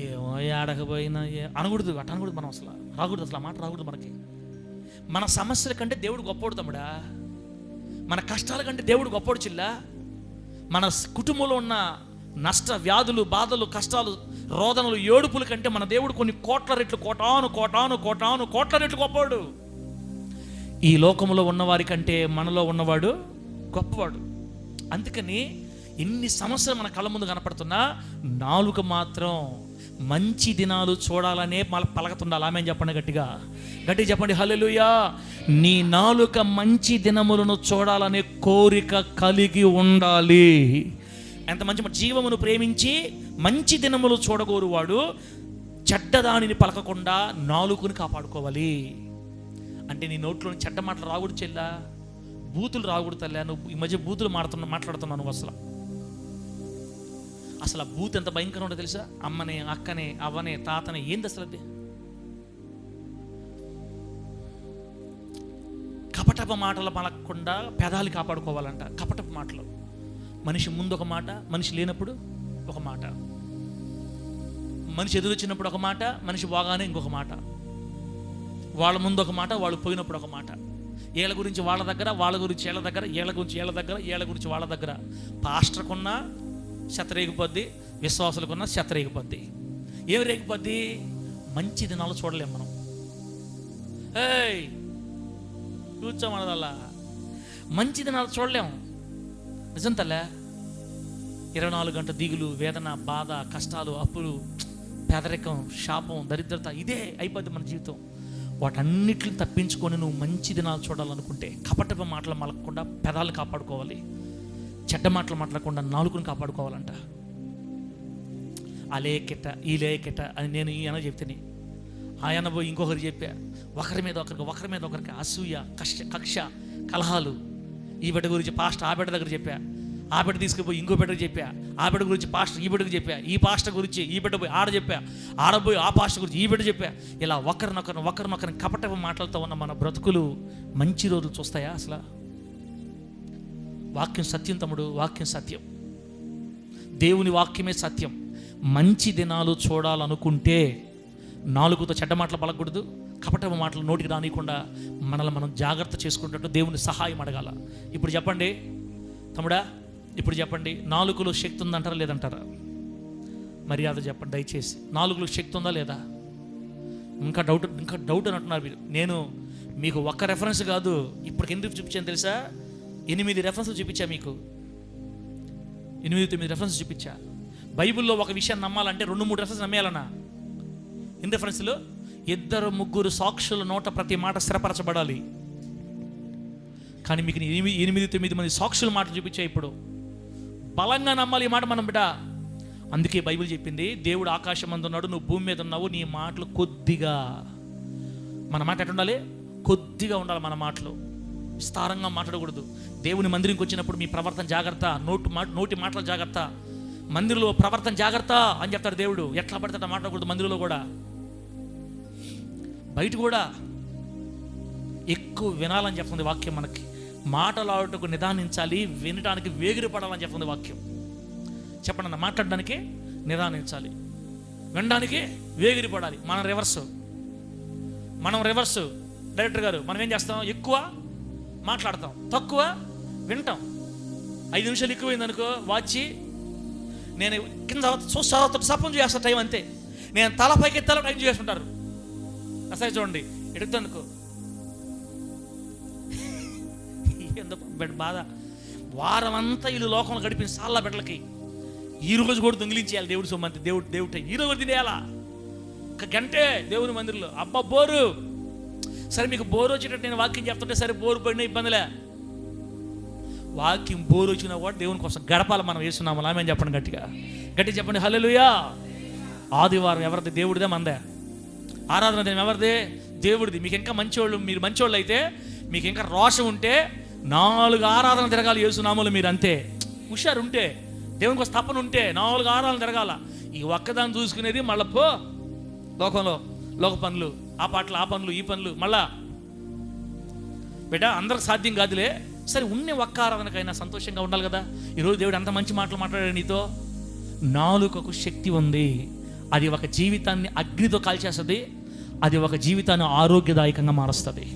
ఏమో ఆడకపోయినా అనకూడదు, అట్ట అనకూడదు. మనం అసలు రాకూడదు, అసలు ఆ మాట రాకూడదు మనకి. మన సమస్యల కంటే దేవుడు గొప్పోడు తమ్ముడా. మన కష్టాల కంటే దేవుడు గొప్పోడు చిల్లా. మన కుటుంబంలో ఉన్న నష్ట, వ్యాధులు, బాధలు, కష్టాలు, రోదనలు, ఏడుపుల కంటే మన దేవుడు కొన్ని కోట్ల రెట్లు, కోట్ల రెట్లు గొప్పవాడు. ఈ లోకంలో ఉన్నవారి కంటే మనలో ఉన్నవాడు గొప్పవాడు. అందుకని ఎన్ని సమస్యలు మన కళ్ళ ముందు కనపడుతున్నా నాలుక మాత్రం మంచి దినాలు చూడాలనే పలకతుండాలి. ఆమె చెప్పండి గట్టిగా చెప్పండి హల్లెలూయా. నీ నాలుక మంచి దినములను చూడాలనే కోరిక కలిగి ఉండాలి. ఎంత మంచి జీవమును ప్రేమించి మంచి దినములు చూడగోరువాడు చెడ్డదానిని పలకకుండా నాలుకను కాపాడుకోవాలి. అంటే నీ నోట్లోని చెడ్డ మాటలు రాకూడదు చెల్లా, బూతులు రాకూడదు తల్లా. నువ్వు ఈ మధ్య బూతులు మాట్లాడుతున్నావు నువ్వు. అసలు ఆ బూత్ ఎంత భయంకరం ఉంటుందో తెలుసా? అమ్మనే, అక్కనే, అవ్వనే, తాతనే, ఏంది అసలు అది? కపటపు మాటలు పలకకుండా పెదాలు కాపాడుకోవాలంట. కపటపు మాటలు, మనిషి ముందు ఒక మాట, మనిషి లేనప్పుడు ఒక మాట, మనిషి ఎదురొచ్చినప్పుడు ఒక మాట, మనిషి బాగానే ఇంకొక మాట, వాళ్ళ ముందు ఒక మాట, వాళ్ళు పోయినప్పుడు ఒక మాట. ఏళ్ళ గురించి వాళ్ళ దగ్గర, వాళ్ళ గురించి ఏళ్ళ దగ్గర, ఏళ్ళ గురించి ఏళ్ళ దగ్గర, ఏళ్ళ గురించి వాళ్ళ దగ్గర. పాస్టర్కున్న శతరేగిపోద్ది, విశ్వాసులకున్న శతరేగిపోద్ది. ఏమి రేగిపోద్ది? మంచి దినాలు చూడలేం మనం. కూర్చోమన్నదల్లా మంచి దినాలు చూడలేము. నిజం తల్లే. 24 గంటల దిగులు, వేదన, బాధ, కష్టాలు, అప్పులు, పేదరికం, శాపం, దరిద్రత, ఇదే అయిపోద్ది మన జీవితం. వాటన్నిటిని తప్పించుకొని నువ్వు మంచి దినాలు చూడాలనుకుంటే కపటపు మాటలు మలకుండా పెదాలు కాపాడుకోవాలి, చెడ్డ మాటలు మాట్లాడకుండా నాలుకను కాపాడుకోవాలంట. అలేకెట ఈలేకెట అని నేను ఈ అన్న చెప్తేనే ఆయన పోయి ఇంకొకరు చెప్పా. ఒకరి మీద ఒకరికి అసూయ, కక్ష, కలహాలు. ఈ బిడ్డ గురించి పాస్ట్ ఆ బిడ్డ దగ్గర చెప్పా. ఆ బిడ్డ తీసుకుపోయి ఇంకో బిడ్డకు చెప్పా, ఆ బిడ్డ గురించి పాస్టర్ ఈ బిడ్డకు చెప్పా, ఈ పాస్టర్ గురించి ఈ బిడ్డ పోయి ఆడ చెప్పా, ఆడపోయి ఆ పాస్టర్ గురించి ఈ బిడ్డ చెప్పా. ఇలా ఒకరినొకరిని కపట మాటలతో ఉన్న మన బ్రతుకులు మంచి రోజులు చూస్తాయా? అసలు వాక్యం సత్యం తమ్ముడు, వాక్యం సత్యం, దేవుని వాక్యమే సత్యం. మంచి దినాలు చూడాలనుకుంటే నాలుగుతో చెడ్డ మాటలు పలకూడదు, కపట మాటలు నోటికి రానియకుండా మనల్ని మనం జాగ్రత్త చేసుకున్నట్టు దేవుని సహాయం అడగాల. ఇప్పుడు చెప్పండి తమ్ముడా, ఇప్పుడు చెప్పండి, నాలుగులో శక్తి ఉందంటారా లేదంటారా? మర్యాద చెప్పండి దయచేసి, నాలుగులో శక్తి ఉందా లేదా? ఇంకా డౌట్ అని అంటున్నారు మీరు. నేను మీకు ఒక్క రెఫరెన్స్ కాదు, ఇప్పటికి ఎన్ని చూపించాను తెలుసా? 8 రెఫరెన్స్లు చూపించా మీకు, 8-9 రెఫరెన్స్ చూపించా. బైబిల్లో ఒక విషయాన్ని నమ్మాలంటే 2-3 రెఫరెన్స్ నమ్మేయాలన్నా. ఎన్ని రెఫరెన్స్లు? 2-3 సాక్షుల నోట ప్రతి మాట స్థిరపరచబడాలి. కానీ మీకు 8-9 మంది సాక్షుల మాట చూపించా. ఇప్పుడు బలంగా నమ్మాలి ఈ మాట మనం బిడ్డ. అందుకే బైబిల్ చెప్పింది, దేవుడు ఆకాశం మందు ఉన్నాడు, నువ్వు భూమి మీద ఉన్నావు, నీ మాటలు కొద్దిగా. మన మాట ఎట్లా ఉండాలి? కొద్దిగా ఉండాలి మన మాటలు, విస్తారంగా మాట్లాడకూడదు. దేవుని మందిరంకి వచ్చినప్పుడు మీ ప్రవర్తన జాగ్రత్త, నోటి మాటలు జాగ్రత్త, మందిరంలో ప్రవర్తన జాగ్రత్త అని చెప్తాడు దేవుడు. ఎట్లా పడితే అట్లా మాట్లాడకూడదు మందిరంలో కూడా, బయట కూడా. ఎక్కువ వినాలని చెప్తుంది వాక్యం మనకి. మాటలాడుటకు నిదానించాలి, వినడానికి వేగిరపడాలని చెప్తుంది వాక్యం. చెప్పండి అన్న, మాట్లాడడానికి నిదానించాలి, వినడానికి వేగిరపడాలి. మనం రివర్స్ డైరెక్టర్ గారు. మనం ఏం చేస్తాం? ఎక్కువ మాట్లాడతాం, తక్కువ వింటాం. 5 నిమిషాలు ఎక్కువైంది అనుకో, వాచి నేను కింద చూస్తా సపం చేస్తా టైం అంతే. నేను తల పైకి తల టైం చేసుకుంటారు. అసలు చూడండి ఎడుగుతానుకో, ఎందుకు బాధ. వారం అంతా వీళ్ళు లోకంలో గడిపిన సాళ్ళ బిడ్డలకి ఈ రోజు కూడా దొంగిలించేయాలి దేవుడు సొమ్మంతి. దేవుడు ఈ రోజు తినేయాలా? ఒక గంటే దేవుని మందిరంలో. అబ్బా బోరు. సరే మీకు బోరు వచ్చేటట్టు నేను వాక్యం చెప్తుంటే సరే బోరు పడిన ఇబ్బందిలే. వాక్యం బోరు వచ్చినా కూడా దేవుని కోసం గడపాలి మనం. వేస్తున్నాము ఆమె చెప్పండి, గట్టిగా చెప్పండి హల్లెలూయా. ఆదివారం ఎవరిది? దేవుడిదే, మందే. ఆరాధన దినం ఎవరిది? దేవుడిది. మీకు ఇంకా మీరు మంచోళ్ళు అయితే, మీకు ఇంకా రోషం ఉంటే 4 ఆరాధన తిరగాలి యేసునామములో. మీరు అంతే హుషారు ఉంటే, దేవునికి ఒక తపన ఉంటే 4 ఆరాధన తిరగాల. ఈ ఒక్కదాన్ని చూసుకునేది మళ్ళీ పో లోకంలో లోక పనులు, ఆ పాటలు, ఆ పనులు, ఈ పనులు. మళ్ళా బిడ్డ అందరికి సాధ్యం కాదులే. సరే ఉన్న ఒక్క ఆరాధనకైనా సంతోషంగా ఉండాలి కదా. ఈరోజు దేవుడు అంత మంచి మాటలు మాట్లాడాడు నీతో. నాలుకకు శక్తి ఉంది, అది ఒక జీవితాన్ని అగ్నితో కాల్చేస్తుంది, అది ఒక జీవితాన్ని ఆరోగ్యదాయకంగా మారుస్తుంది.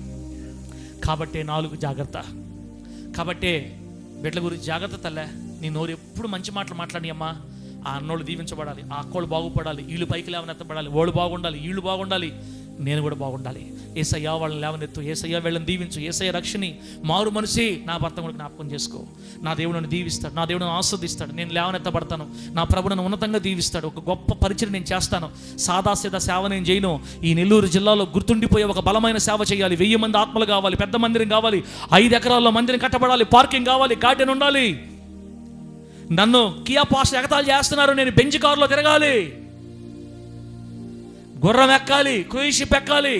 కాబట్టే 4 జాగ్రత్త. కాబట్టే బిడ్డల గురించి జాగ్రత్త తల్లే. నీ నోరు ఎప్పుడు మంచి మాటలు మాట్లాడి అమ్మా. ఆ అన్నోళ్ళు దీవించబడాలి, ఆ అక్కోళ్ళు బాగుపడాలి, వీళ్ళు పైకి లేవనెత్తబడాలి, వాళ్ళు బాగుండాలి, వీళ్ళు బాగుండాలి, నేను కూడా బాగుండాలి. ఏసయ్యా వాళ్ళని లేవనెత్తు, ఏసయ్యా వీళ్ళని దీవించు, ఏసయ్య రక్షణి, మారు మనిషి. నా భర్త కూడా జ్ఞాపకం చేసుకో. నా దేవుడు నన్ను దీవిస్తాడు, నా దేవుడు నన్ను ఆస్వాదిస్తాడు, నేను లేవనెత్తబడతాను, నా ప్రభు నన్ను ఉన్నతంగా దీవిస్తాడు, ఒక గొప్ప పరిచయం నేను చేస్తాను. సాదాసీదా సేవ నేను చేయను. ఈ నెల్లూరు జిల్లాలో గుర్తుండిపోయే ఒక బలమైన సేవ చేయాలి. 1000 మంది ఆత్మలు కావాలి, పెద్ద మందిరం కావాలి, 5 ఎకరాల్లో మందిరం కట్టబడాలి, పార్కింగ్ కావాలి, గార్డెన్ ఉండాలి. నన్ను కియా పాస్టర్ ఎగతాళి చేస్తున్నారు, నేను బెంచ్ కారులో తిరగాలి, గుర్రం ఎక్కాలి, క్రూయిజ్ షిప్ ఎక్కాలి,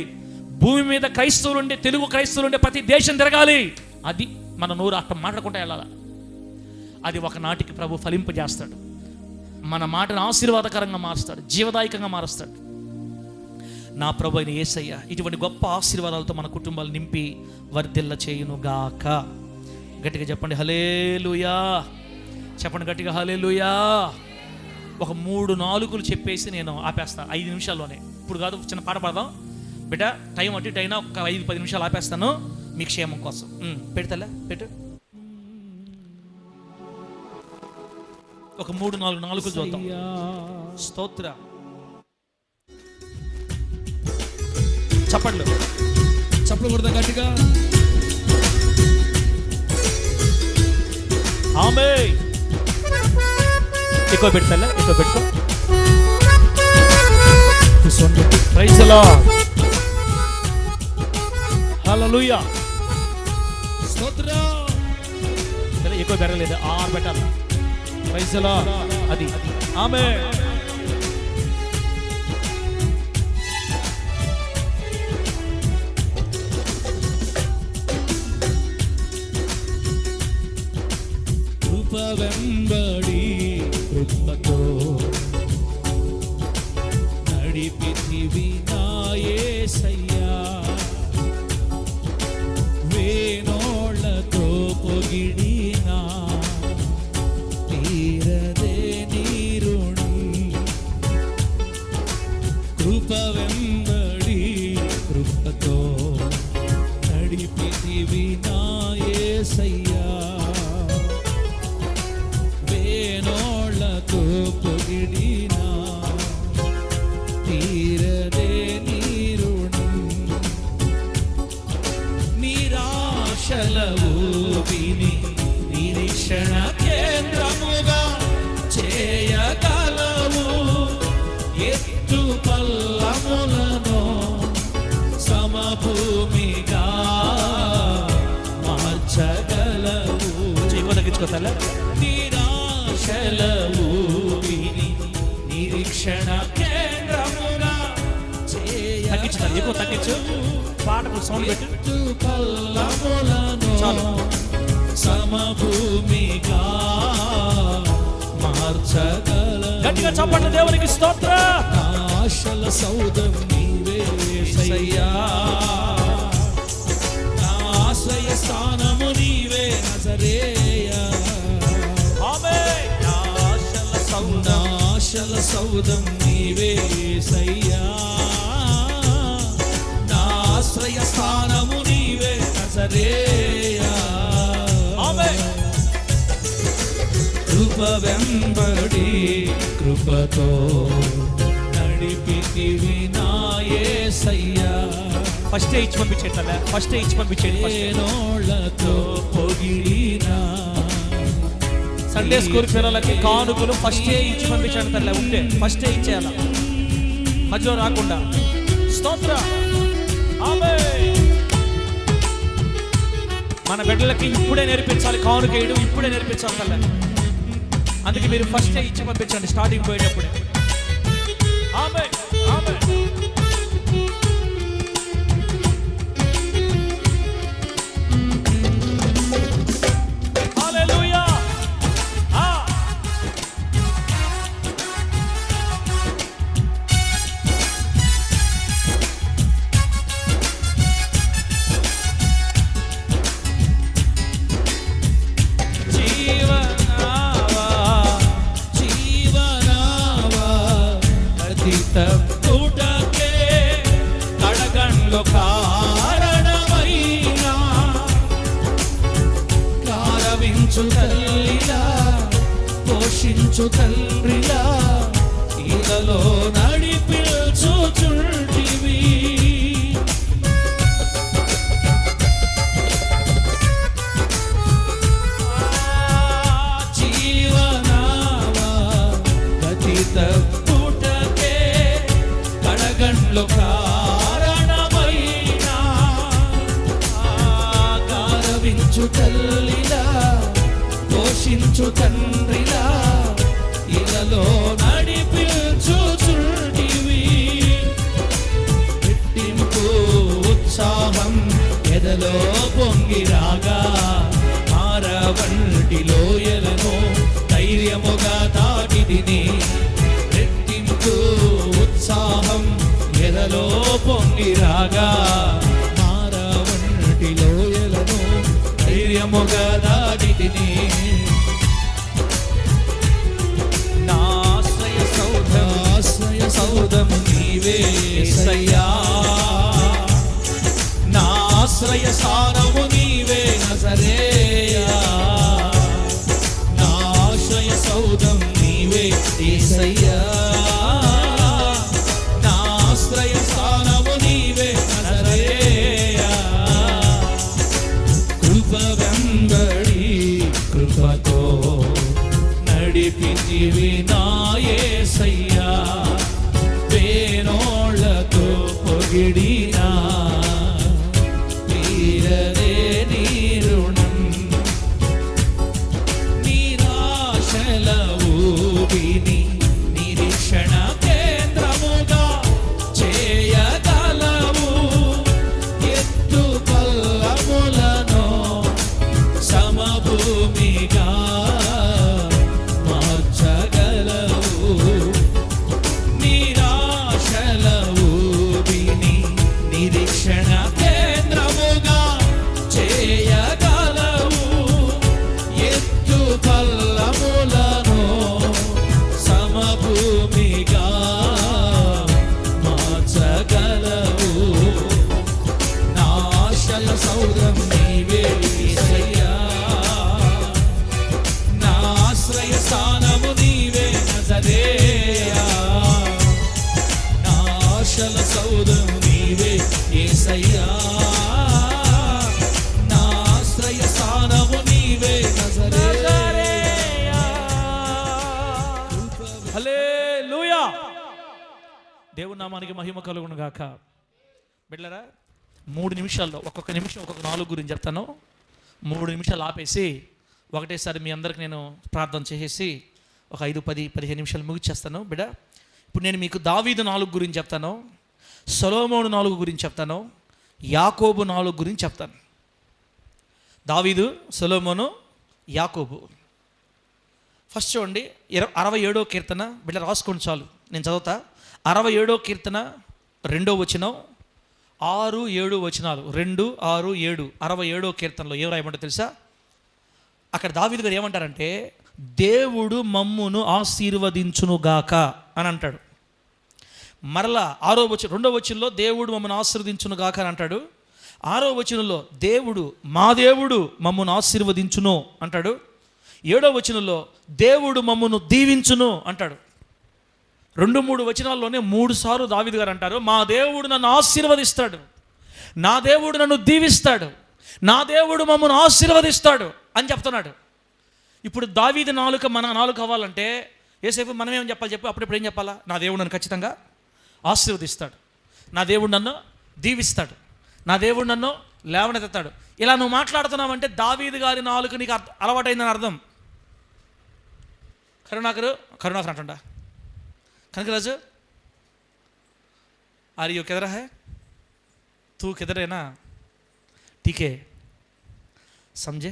భూమి మీద క్రైస్తవులు ఉండే, తెలుగు క్రైస్తవులు ఉండే ప్రతి దేశం తిరగాలి. అది మన నోరు అట్ట మాట్లాడుకుంటా వెళ్ళాలి. అది ఒకనాటికి ప్రభు ఫలింపజేస్తాడు, మన మాటను ఆశీర్వాదకరంగా మారుస్తాడు, జీవదాయకంగా మారుస్తాడు. నా ప్రభు అయిన యేసయ్య ఇటువంటి గొప్ప ఆశీర్వాదాలతో మన కుటుంబాలు నింపి వర్ధిల్ల చేయునుగాక. గట్టిగా చెప్పండి హల్లెలూయా. చెప్పండి గట్టిగా హల్లెలూయా. ఒక 3-4 చెప్పేసి నేను ఆపేస్తా 5 నిమిషాల్లోనే. ఇప్పుడు కాదు, చిన్న పాట పాడదాం బిడ్డ. టైం అటు ఇటు అయినా ఒక 5-10 నిమిషాలు ఆపేస్తాను మీ క్షేమం కోసం. పెడతలే పెట్టు. ఒక 3-4 చూద్దాం. స్తోత్ర. చప్పట్లు కొడతా గట్టిగా. ఆమేన్. ఎక్కువ పెడతా, ఎక్కువ పెట్టుకో. Praise the lord. హల్లెలూయా. స్తోత్రం. సరే ఎక్కువ పెరగలేదు, 6 పెట్టాలి. Praise the lord. అది ఆమేన్. కృప వెంబడి కృపతో నడిపితివి నా యేసయ్యా. వేణోళ్ళతో పొగిడినా తీరదే నీ రుణం. కృప వెంబడి కృపతో నడిపితివి నా యేసయ్యా. వేణోళ్ళతో పొగిడినా తీరదే నీ రుణం. నిరాశల ఊపిని నిరీక్షణ కేంద్రముగా చేయగలవు. ఎత్తు పల్లములను సమభూమిగా మార్చగలవు. తగ్గించుకోతాల నిరాశల ఊపిని నిరీక్షణ కేంద్రముగా తగ్గించుతారు, ఎక్కువ తగ్గించు. పాటకు సౌండ్ పెట్టు. పల్లములను సమభూమిగా మార్చగలవు. గట్టిగా చప్పట్లు దేవునికి స్తోత్ర. ఆశల సౌధం నీవే యేసయ్యా. నా ఆశ్రయ స్థానము నీవే నజరేయా. ఆమేన్. నా ఆశల సౌధం నీవే యేసయ్యా. నా ఆశ్రయ స్థానము నీవే నజరేయా. ఆమేన్. కృప వెంబడి కృపతో నడిపితివి నా యేసయ్యా. ఫస్ట్ ఇచ్చి పంపించేట్ల ఫస్ట్ ఇచ్చి పంపించేయండి. వేణోళ్ళతో పొగిడినా సండే స్కూల్ పిల్లలకి కానుకలు ఫస్ట్ ఇచ్చి పంపించాడు తల్లి. ఉంటే ఫస్ట్ ఇచ్చేయాల, మధ్యలో రాకుండా. స్తోత్ర. ఆమేన్. మన బిడ్డలకి ఇప్పుడే నేర్పించాలి, కానుక వేయడం ఇప్పుడే నేర్పించాలి తల్లి. అందుకే మీరు ఫస్ట్ ఇచ్చి పంపించండి స్టార్టింగ్ పోయేటప్పుడే. ఆమేన్. ఆమేన్. హల్లెలూయా. తప్పుటకే కడగండ్లు కారణమైనా కారవించు తల్లిలా పోషించు తండ్రిలా ఇలలో నడిపించుచుంటివి. జీవనావా గతి తప్పుటకే కడగండ్లు కారణమైనా కారవించు తల్లిలా పోషించు తండ్రిలా ఇలలో నడిపించుచుంటివి. రెట్టింపు ఉత్సాహం ఎదలో పొంగిరాగా మారవంటి లోయలను ధైర్యముగా దాటిదిని. రెట్టింపు ఉత్సాహం ఎదలో పొంగిరాగా మారవంటి లోయలను ధైర్యముగా దాటిదిని. నా ఆశ్రయ సౌధం నీవే యేసయ్యా. నా ఆశ్రయ స్థానము నీవే నజరేయా. నా ఆశ్రయ సౌధం నీవే యేసయ్యా. నా ఆశ్రయ స్థానము నీవే నజరేయా. కృప వెంబడి కృపతో నడిపితివి నా యేసయ్యా. వేణోళ్ళతో పొగిడినా తీరదే నీ రుణం. నిరాశల ఊపిని నిరీక్షణ కేంద్రముగా చేయగలవు. ఎత్తు పల్లములను సమభూమిగా దేవుని నామానికి మహిమ కలుగును గాక. బిడ్డలారా, 3 నిమిషాల్లో ఒక్కొక్క నిమిషం ఒక్కొక్క 4 గురించి చెప్తాను. 3 నిమిషాలు ఆపేసి ఒకటేసారి మీ అందరికి నేను ప్రార్థన చేసేసి ఒక 5, 10, 15 నిమిషాలు ముగిచ్చేస్తాను. బిడ్డ, ఇప్పుడు నేను మీకు దావీదు 4 గురించి చెప్తాను, సొలొమోను 4 గురించి చెప్తాను, యాకోబు 4 గురించి చెప్తాను. దావీదు, సొలొమోను, యాకోబు. ఫస్ట్ చూడండి, 67వ కీర్తన. బిడ్డ రాసుకోండి చాలు, నేను చదువుతా. 67వ కీర్తన 2వ వచనం, 6, 7 వచనాలు. 2, 6, 7. 67వ కీర్తనలో ఏం రాయమంటే తెలుసా? అక్కడ దావీదు గారు ఏమంటారంటే, దేవుడు మమ్మును ఆశీర్వదించునుగాక అని అంటాడు. మరలా 6వ వచనం, 2వ వచనంలో దేవుడు మమ్మల్ని ఆశీర్వదించునుగాక అని అంటాడు. 6వ వచనంలో దేవుడు, మా దేవుడు మమ్మల్ని ఆశీర్వదించును అంటాడు. 7వ వచనంలో దేవుడు మమ్మను దీవించును అంటాడు. 2, 3 వచనాల్లోనే 3 సార్లు దావీదు గారు అంటారు, మా దేవుడు నన్ను ఆశీర్వదిస్తాడు, నా దేవుడు నన్ను దీవిస్తాడు, నా దేవుడు మమ్మను ఆశీర్వదిస్తాడు అని చెప్తున్నాడు. ఇప్పుడు దావీదు నాలుక మన నాలుక అవ్వాలంటే ఏసేపు మనం ఏం చెప్పాలి చెప్పు? అప్పుడప్పుడు ఏం చెప్పాలా? నా దేవుడు నన్ను ఖచ్చితంగా ఆశీర్వదిస్తాడు, నా దేవుడు నన్ను దీవిస్తాడు, నా దేవుడు నన్ను లేవనెత్తాడు. ఇలా నువ్వు మాట్లాడుతున్నావంటే దావీదు గారి నాలుక నీకు అలవాటైందని అర్థం. కరుణాకర్ అంటుండా, కనకరాజు आर यू किधर है? तू किधर है ना? ठीक है, समझे?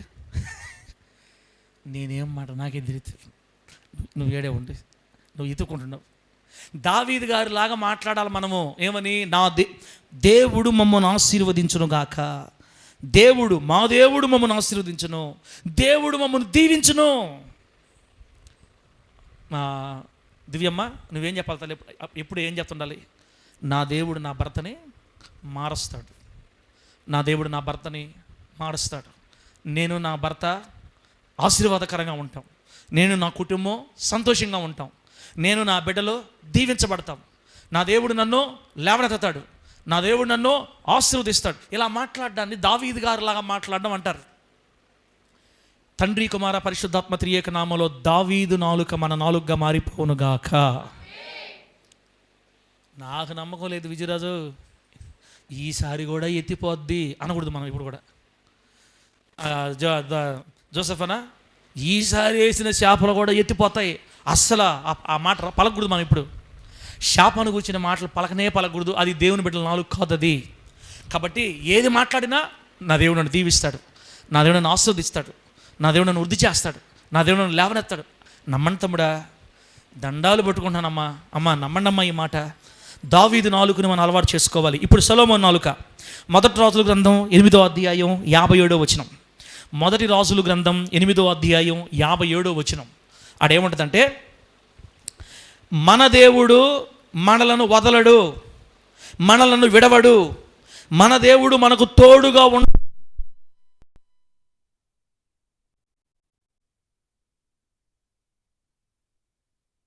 నేనేం మాట నాకేం తెలియదు, నువ్వు ఏడే ఉండి నువ్వు ఇతుక్కుంటున్నావు. దావీదు గారి లాగా మాట్లాడాలి మనము. ఏమని? నా దేవుడు మమ్మల్ని ఆశీర్వదించును గాక, దేవుడు, మా దేవుడు మమ్మల్ని ఆశీర్వదించును, దేవుడు మమ్మల్ని దీవించును. దివ్యమ్మ, నువ్వేం చెప్పాలి తల్లి? ఎప్పుడు ఏం చెప్తుండాలి? నా దేవుడు నా భర్తని మారుస్తాడు, నా దేవుడు నా భర్తని మారుస్తాడు, నేను నా భర్త ఆశీర్వాదకరంగా ఉంటాం, నేను నా కుటుంబం సంతోషంగా ఉంటాం, నేను నా బిడ్డలు దీవించబడతాం, నా దేవుడు నన్ను లేవనెత్తాడు, నా దేవుడు నన్ను ఆశీర్వదిస్తాడు. ఇలా మాట్లాడడాన్ని దావీదు గారు లాగా మాట్లాడడం అంటారు. తండ్రి, కుమార, పరిశుద్ధాత్మ త్రియేక నామములో దావీదు నాలుక మన నాలుకగా మారిపోనుగాక. నాకు నమ్మకం లేదు విజయరాజు, ఈసారి కూడా ఎత్తిపోద్ది అనకూడదు మనం. ఇప్పుడు కూడా జోసెఫ్ అన్న, ఈసారి వేసిన చేపలు కూడా ఎత్తిపోతాయి, అస్సలు ఆ మాట పలకూడదు మనం. ఇప్పుడు శాపాన్ని కూర్చిన మాటలు పలకకూడదు, అది దేవుని బిడ్డల నాలుగు కాదు అది. కాబట్టి ఏది మాట్లాడినా నా దేవుడు నన్ను దీవిస్తాడు, నా దేవుడు నన్ను ఆశీర్వదిస్తాడు, నా దేవుడు నన్ను వృద్ధి చేస్తాడు, నా దేవుడు నన్ను లేవనెత్తాడు. నమ్మండి తమ్ముడా, దండాలు పట్టుకుంటానమ్మా. అమ్మ నమ్మండమ్మా ఈ మాట. దావీదు నాలుకను మనం అలవాటు చేసుకోవాలి. ఇప్పుడు సొలొమోను నాలుక. మొదటి రాజుల గ్రంథం 8వ అధ్యాయం 57వ వచనం. మొదటి రాజుల గ్రంథం 8వ అధ్యాయం 57వ వచనం. ఆడేముంటుందంటే, మన దేవుడు మనలను వదలడు, మనలను విడవడు, మన దేవుడు మనకు తోడుగా